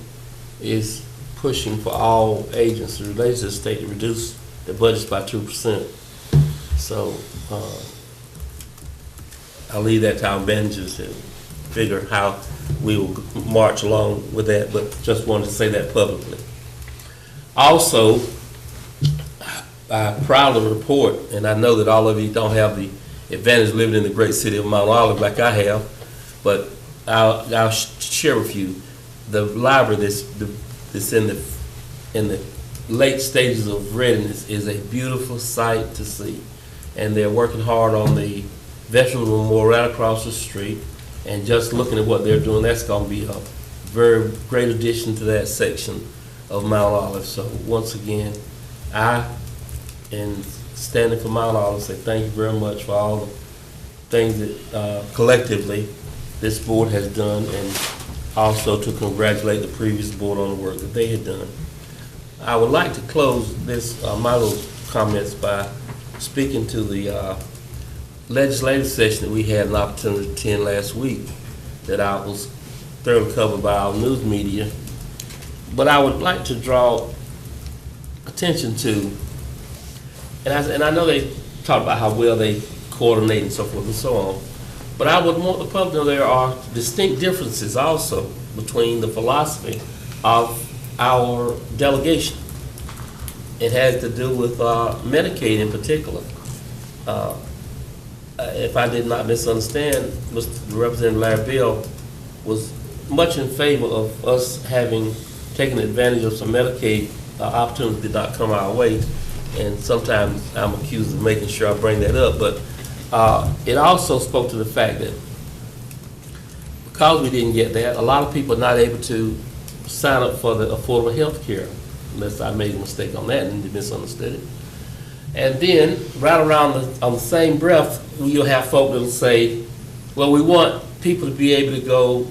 is pushing for all agencies related to the state to reduce their budgets by 2%. So I'll leave that to our managers to figure how we will march along with that, but just wanted to say that publicly. Also, I proudly report, and I know that all of you don't have the advantage of living in the great city of Mount Olive like I have, but I'll share with you the library that's in the late stages of readiness is a beautiful sight to see, and they're working hard on the Veterans Memorial right across the street. And just looking at what they're doing, that's going to be a very great addition to that section of Mount Olive. So once again, I, in standing for Mount Olive, say thank you very much for all the things that collectively this board has done, and also to congratulate the previous board on the work that they had done. I would like to close this my little comments by speaking to the legislative session that we had an opportunity to attend last week that I was thoroughly covered by our news media. But I would like to draw attention to, and I know they talked about how well they coordinate and so forth and so on, but I would want the public to know there are distinct differences also between the philosophy of our delegation. It has to do with Medicaid in particular. If I did not misunderstand, Representative Larry Bill was much in favor of us having taken advantage of some Medicaid opportunities that did not come our way, and sometimes I'm accused of making sure I bring that up, but it also spoke to the fact that because we didn't get that, a lot of people are not able to sign up for the affordable health care, unless I made a mistake on that and misunderstood it. And then, right around on the same breath, you'll have folk that'll say, well, we want people to be able to go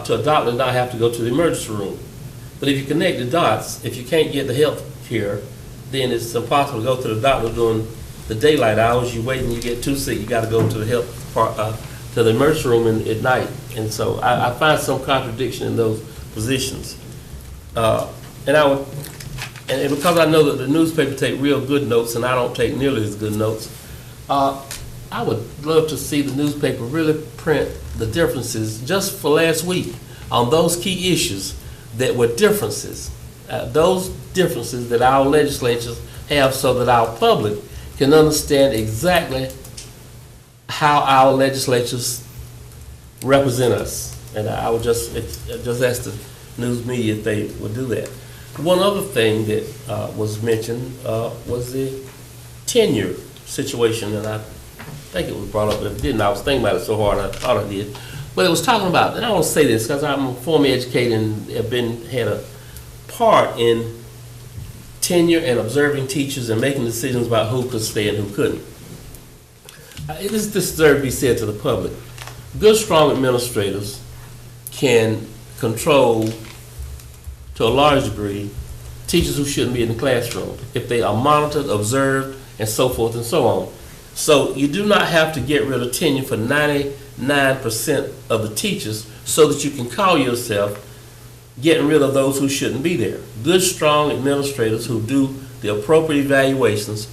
to a doctor and not have to go to the emergency room. But if you connect the dots, if you can't get the health care, then it's impossible to go to the doctor during the daylight hours. You wait and you get too sick, you gotta go to the to the emergency room at night. And so I find some contradiction in those positions. And because I know that the newspaper take real good notes and I don't take nearly as good notes, I would love to see the newspaper really print the differences just for last week on those key issues that were differences, those differences that our legislatures have so that our public can understand exactly how our legislatures represent us. And I would just ask the news media if they would do that. One other thing that was mentioned was the tenure situation, and I think it was brought up, but if it didn't, I was thinking about it so hard, I thought I did. But it was talking about, and I want to say this because I'm a former educator and have had a part in tenure and observing teachers and making decisions about who could stay and who couldn't. This deserves to be said to the public. Good, strong administrators can control, to a large degree, teachers who shouldn't be in the classroom if they are monitored, observed, and so forth and so on. So you do not have to get rid of tenure for 99% of the teachers so that you can call yourself getting rid of those who shouldn't be there. Good, strong administrators who do the appropriate evaluations,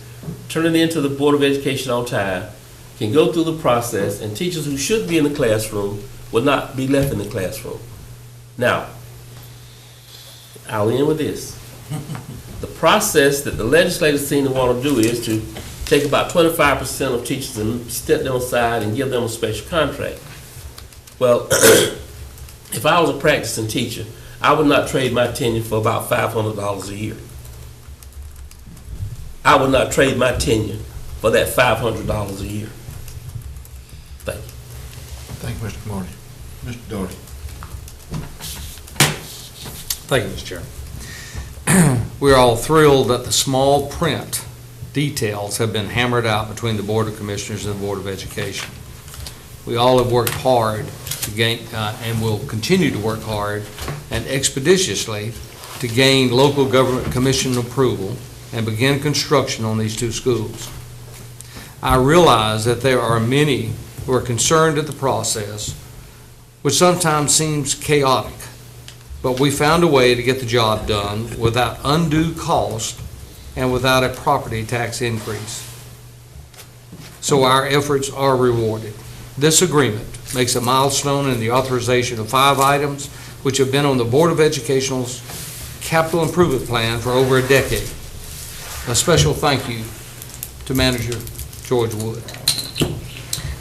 turn it into the Board of Education on time, can go through the process, and teachers who should be in the classroom will not be left in the classroom. Now, I'll end with this. The process that the legislators seem to want to do is to take about 25% of teachers and step them aside and give them a special contract. Well, if I was a practicing teacher, I would not trade my tenure for about $500 a year. I would not trade my tenure for that $500 a year. Thank you.
Thank you, Mr. Marty. Mr. Doherty.
Thank you, Mr. Chairman. We're all thrilled that the small print details have been hammered out between the Board of Commissioners and the Board of Education. We all have worked hard to gain, and will continue to work hard and expeditiously to gain local government commission approval and begin construction on these two schools. I realize that there are many who are concerned at the process, which sometimes seems chaotic, but we found a way to get the job done without undue cost and without a property tax increase. So our efforts are rewarded. This agreement makes a milestone in the authorization of 5 items which have been on the Board of Education's capital improvement plan for over a decade. A special thank you to Manager George Wood.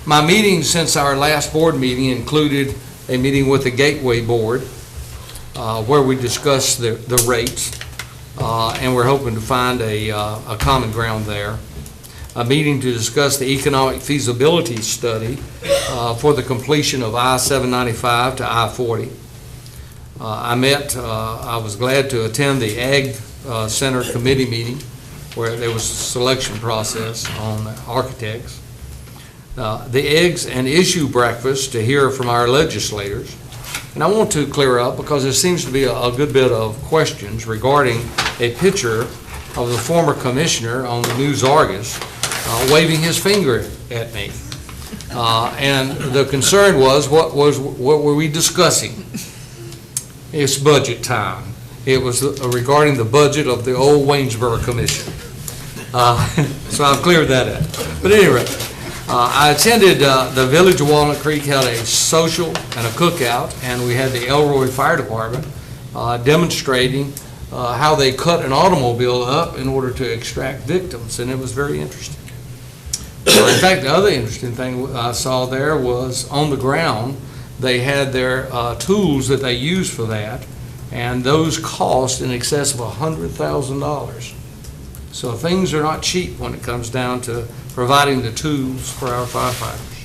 My meetings since our last board meeting included a meeting with the Gateway Board where we discussed the rates, and we're hoping to find a common ground there. A meeting to discuss the economic feasibility study for the completion of I-795 to I-40. I was glad to attend the Ag Center committee meeting where there was a selection process on architects. The Eggs and Issue breakfast to hear from our legislators. And I want to clear up, because there seems to be a good bit of questions regarding a picture of the former commissioner on the News Argus waving his finger at me. And the concern was, what were we discussing? It's budget time. It was regarding the budget of the old Waynesboro Commission. So I've cleared that up. But anyway, I attended the Village of Walnut Creek held a social and a cookout, and we had the Elroy Fire Department demonstrating how they cut an automobile up in order to extract victims, and it was very interesting. In fact, the other interesting thing I saw there was on the ground, they had their tools that they used for that, and those cost in excess of $100,000. So things are not cheap when it comes down to providing the tools for our firefighters.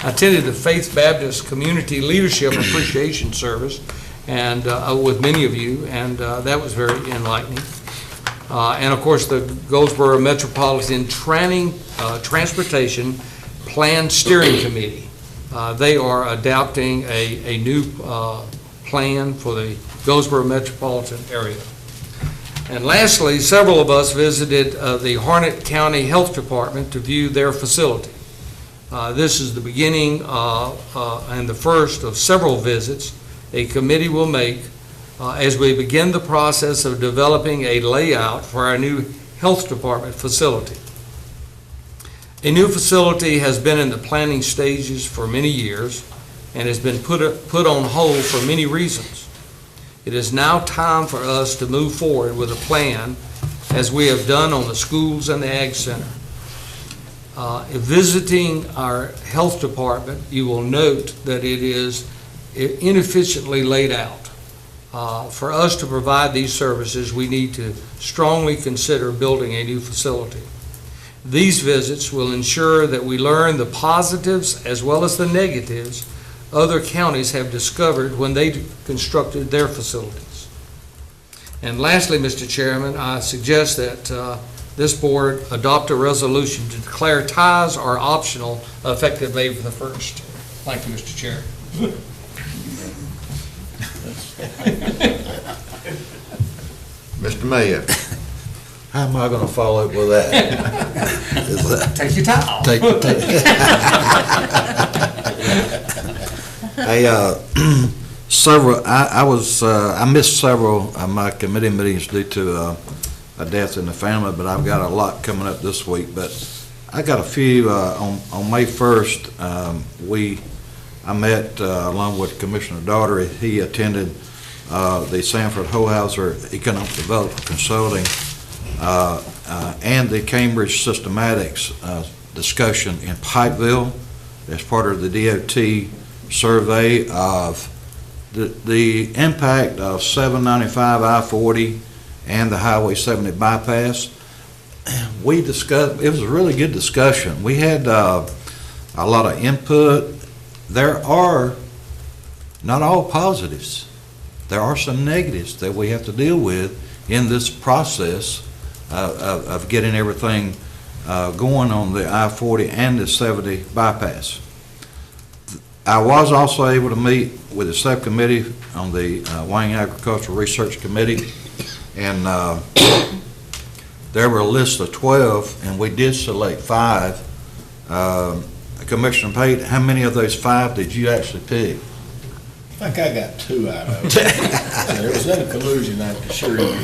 I attended the Faith Baptist Community Leadership Appreciation Service and with many of you, and that was very enlightening. And of course, the Goldsboro Metropolitan Transportation Plan Steering Committee. They are adopting a new plan for the Goldsboro metropolitan area. And lastly, several of us visited the Harnett County Health Department to view their facility. This is the beginning and the first of several visits a committee will make as we begin the process of developing a layout for our new health department facility. A new facility has been in the planning stages for many years and has been put on hold for many reasons. It is now time for us to move forward with a plan as we have done on the schools and the Ag Center. Visiting our health department, you will note that it is inefficiently laid out. For us to provide these services, we need to strongly consider building a new facility. These visits will ensure that we learn the positives as well as the negatives other counties have discovered when they constructed their facilities. And lastly, Mr. Chairman, I suggest that this board adopt a resolution to declare ties are optional effective May the 1st. Thank you, Mr. Chair.
Mr. Mayor.
How am I gonna follow up with that? Is that-
Take your time.
I missed several of my committee meetings due to a death in the family, but I've got a lot coming up this week. But I got a few, on May 1st, I met along with Commissioner Daugherty. He attended the Sanford Hohauser Economic Development Consulting and the Cambridge Systematics discussion in Pikeville as part of the DOT survey of the impact of 795 I-40 and the Highway 70 bypass. We discussed, it was a really good discussion. We had a lot of input. There are not all positives. There are some negatives that we have to deal with in this process of getting everything going on the I-40 and the 70 bypass. I was also able to meet with the subcommittee on the Wayne Agricultural Research Committee, and there were a list of 12, and we did select 5. Commissioner Pate, how many of those 5 did you actually pick?
I think I got 2 out of it. So there was no collusion, I can assure you.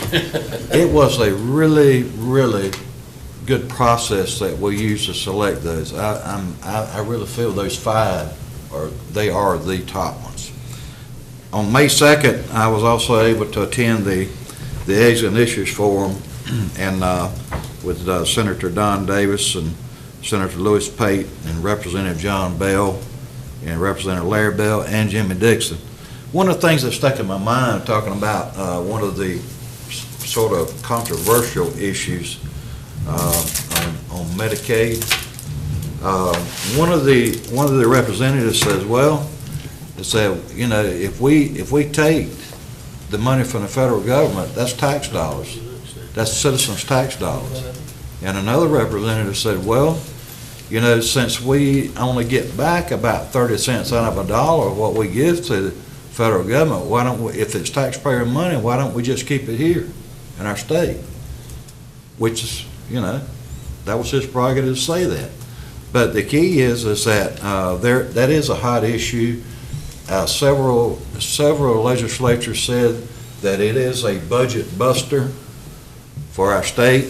It was a really, really good process that we used to select those. I really feel those 5 they are the top ones. On May 2nd, I was also able to attend the Eggs and Issues Forum and with Senator Don Davis and Senator Louis Pate and Representative John Bell and Representative Larry Bell and Jimmy Dixon. One of the things that stuck in my mind talking about one of the sort of controversial issues on Medicaid, one of the representatives says, well, they said, you know, if we take the money from the federal government, that's tax dollars. That's citizens' tax dollars. And another representative said, well, you know, since we only get back about 30 cents out of a dollar of what we give to the federal government, why don't we, if it's taxpayer money, why don't we just keep it here in our state? Which is, you know, that was his prerogative to say that. But the key is that that is a hot issue. Several legislatures said that it is a budget buster for our state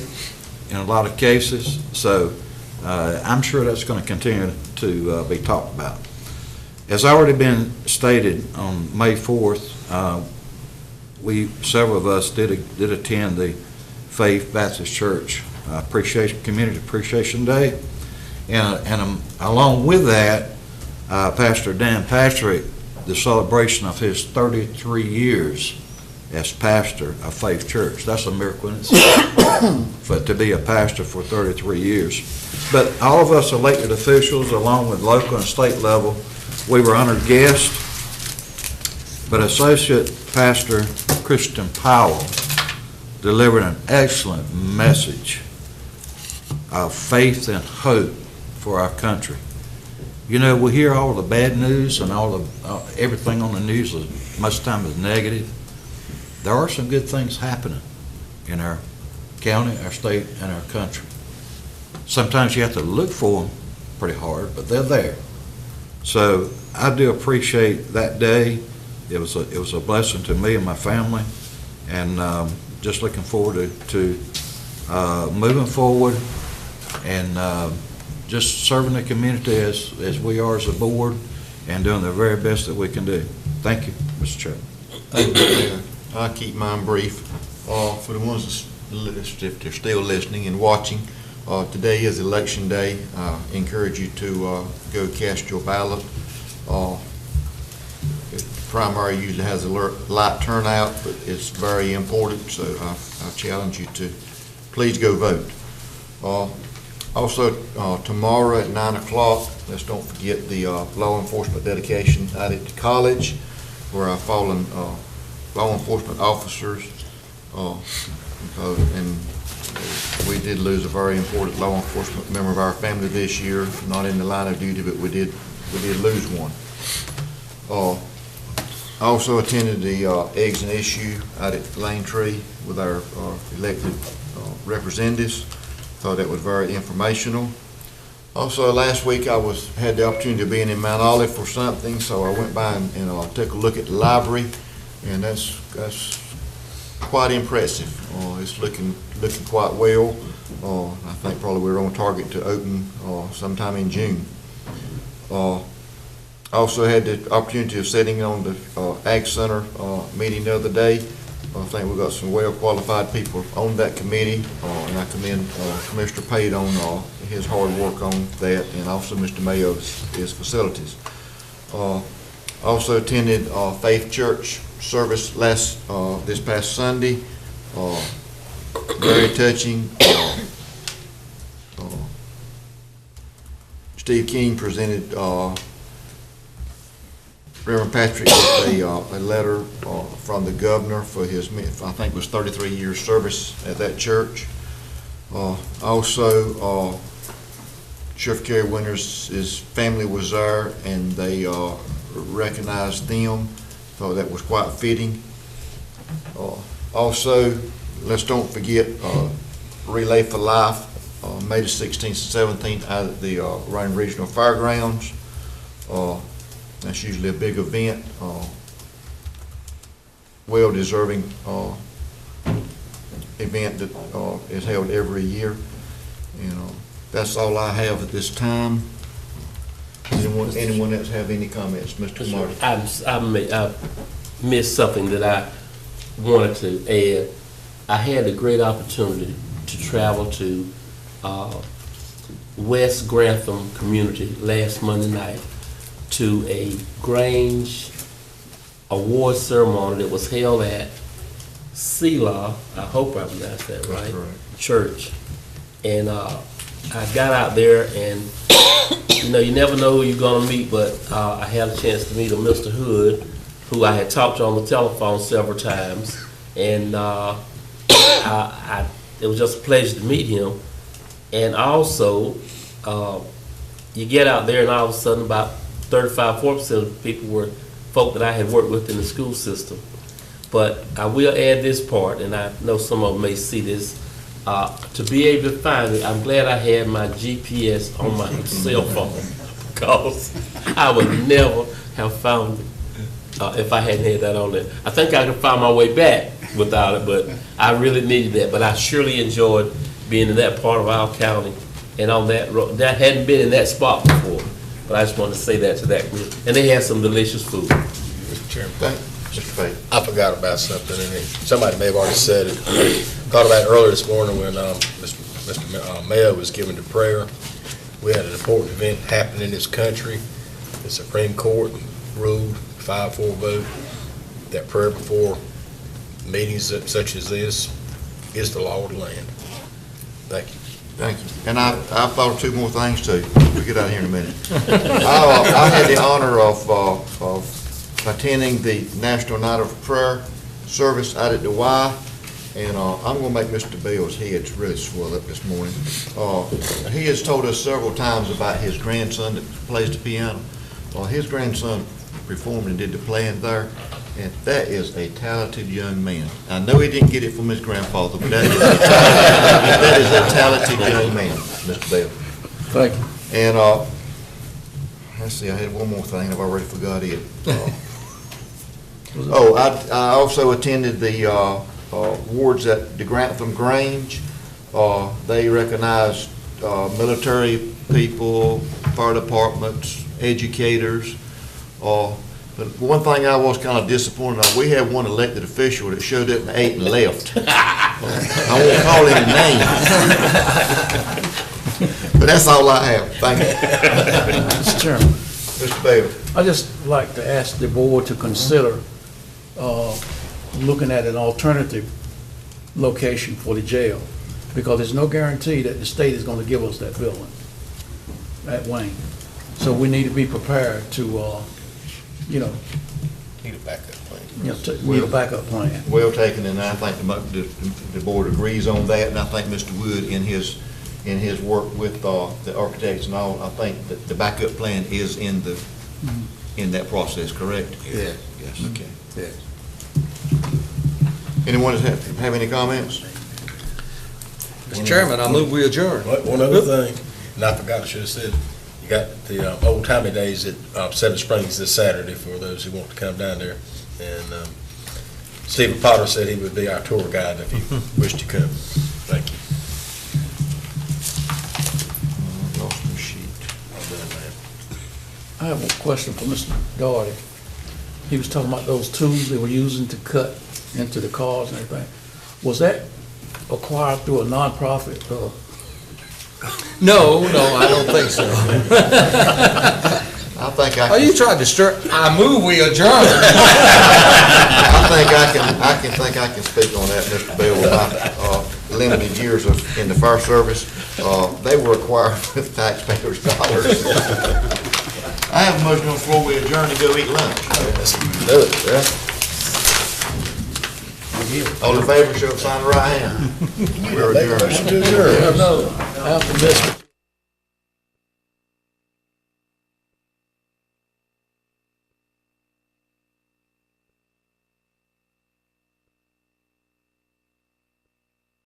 in a lot of cases. So I'm sure that's going to continue to be talked about. As already been stated, on May 4th, several of us did attend the Faith Baptist Church Community Appreciation Day. And along with that, Pastor Dan Patrick, the celebration of his 33 years as pastor of Faith Church. That's a miracle in itself, to be a pastor for 33 years. But all of us elected officials, along with local and state level, we were honored guests. But Associate Pastor Christian Powell delivered an excellent message of faith and hope for our country. You know, we hear all the bad news and all of everything on the news most of the time is negative. There are some good things happening in our county, our state, and our country. Sometimes you have to look for them pretty hard, but they're there. So I do appreciate that day. It was a blessing to me and my family, and just looking forward to moving forward and just serving the community as we are as a board and doing the very best that we can do. Thank you, Mr. Chairman.
Thank you, Mayor. I'll keep mine brief. For the ones if they're still listening and watching, today is election day. I encourage you to go cast your ballot. The primary usually has a light turnout, but it's very important, so I challenge you to please go vote. Also, tomorrow at 9 o'clock, let's don't forget the law enforcement dedication out at the college, where our fallen law enforcement officers, and we did lose a very important law enforcement member of our family this year, not in the line of duty, but we did lose one. I also attended the Eggs and Issue out at Lane Tree with our elected representatives. Thought that was very informational. Also, last week I had the opportunity of being in Mount Olive for something, so I went by and took a look at the library, and that's quite impressive. It's looking quite well. I think probably we're on target to open sometime in June. I also had the opportunity of sitting on the Ag Center meeting the other day. I think we've got some well-qualified people on that committee, and I commend Commissioner Pate on his hard work on that, and also Mr. Mayo's his facilities. Also attended Faith Church service this past Sunday. Very touching. Steve King presented Reverend Patrick with a letter from the governor for his, I think it was 33 years service at that church. Also, Sheriff Kerry Winters, his family was there, and they recognized them. Thought that was quite fitting. Also, let's don't forget Relay for Life, May the 16th and 17th out at the Ryan Regional Fairgrounds. That's usually a big event, well-deserving event that is held every year. That's all I have at this time. Anyone else have any comments? Mr. Marty?
I missed something that I wanted to add. I had a great opportunity to travel to West Grantham community last Monday night to a Grange award ceremony that was held at Selah, I hope I pronounced that right, church. And I got out there, and you never know who you're gonna meet, but I had a chance to meet a Mr. Hood, who I had talked to on the telephone several times, and it was just a pleasure to meet him. And also, you get out there, and all of a sudden, about 35–40% of the people were folk that I had worked with in the school system. But I will add this part, and I know some of them may see this. To be able to find it, I'm glad I had my GPS on my cell phone, because I would never have found it if I hadn't had that on there. I think I could find my way back without it, but I really needed that. But I surely enjoyed being in that part of our county and on that road. That hadn't been in that spot before, but I just wanted to say that to that group. And they had some delicious food.
Mr. Chairman.
Mr. Fay.
I forgot about something, and somebody may have already said it. Thought about it earlier this morning when Mr. Mayo was given the prayer. We had an important event happening in this country. The Supreme Court ruled 5-4 vote that prayer before meetings such as this is the law of the land. Thank you.
Thank you. And I thought of two more things too. We'll get out of here in a minute. I had the honor of attending the National Night of Prayer service out at the Y, and I'm going to make Mr. Bell's head really swell up this morning. He has told us several times about his grandson that plays the piano. His grandson performed and did the playing there, and that is a talented young man. I know he didn't get it from his grandfather, but that is a talented young man, Mr. Bell.
Thank you.
And let's see, I had one more thing. I've already forgot it. I also attended the awards at the Grantham Grange. They recognized military people, fire departments, educators. But one thing I was kind of disappointed on, we had one elected official that showed up and ate and left. I won't call him names. But that's all I have. Thank you.
Mr. Chairman.
Mr. Bailey.
I'd just like to ask the board to consider looking at an alternative location for the jail, because there's no guarantee that the state is going to give us that building at Wayne. So we need to be prepared to,
Need a backup plan.
Need a backup plan.
Well taken, and I think the board agrees on that, and I think Mr. Wood in his work with the architects and all, I think that the backup plan is in in that process, correct?
Yes.
Yes, okay.
Yes.
Anyone have any comments?
Mr. Chairman, I move we adjourn.
One other thing, and I forgot, I should have said, you got the old timey days at Seven Springs this Saturday for those who want to come down there. And Stephen Potter said he would be our tour guide if you wish to come. Thank you.
Lost my sheet.
I have a question for Mr. Doherty. He was talking about those tools they were using to cut into the cars and everything. Was that acquired through a nonprofit?
No, I don't think so.
I think I
Oh,
can,
you tried to stir, I move we adjourn.
I think I can speak on that, Mr. Bill, with my limited years in the fire service. They were acquired with taxpayers' dollars. I have a motion on the floor, we adjourn to go eat lunch. All in favor, show of sign of right hand. We're adjourned.
No, after this.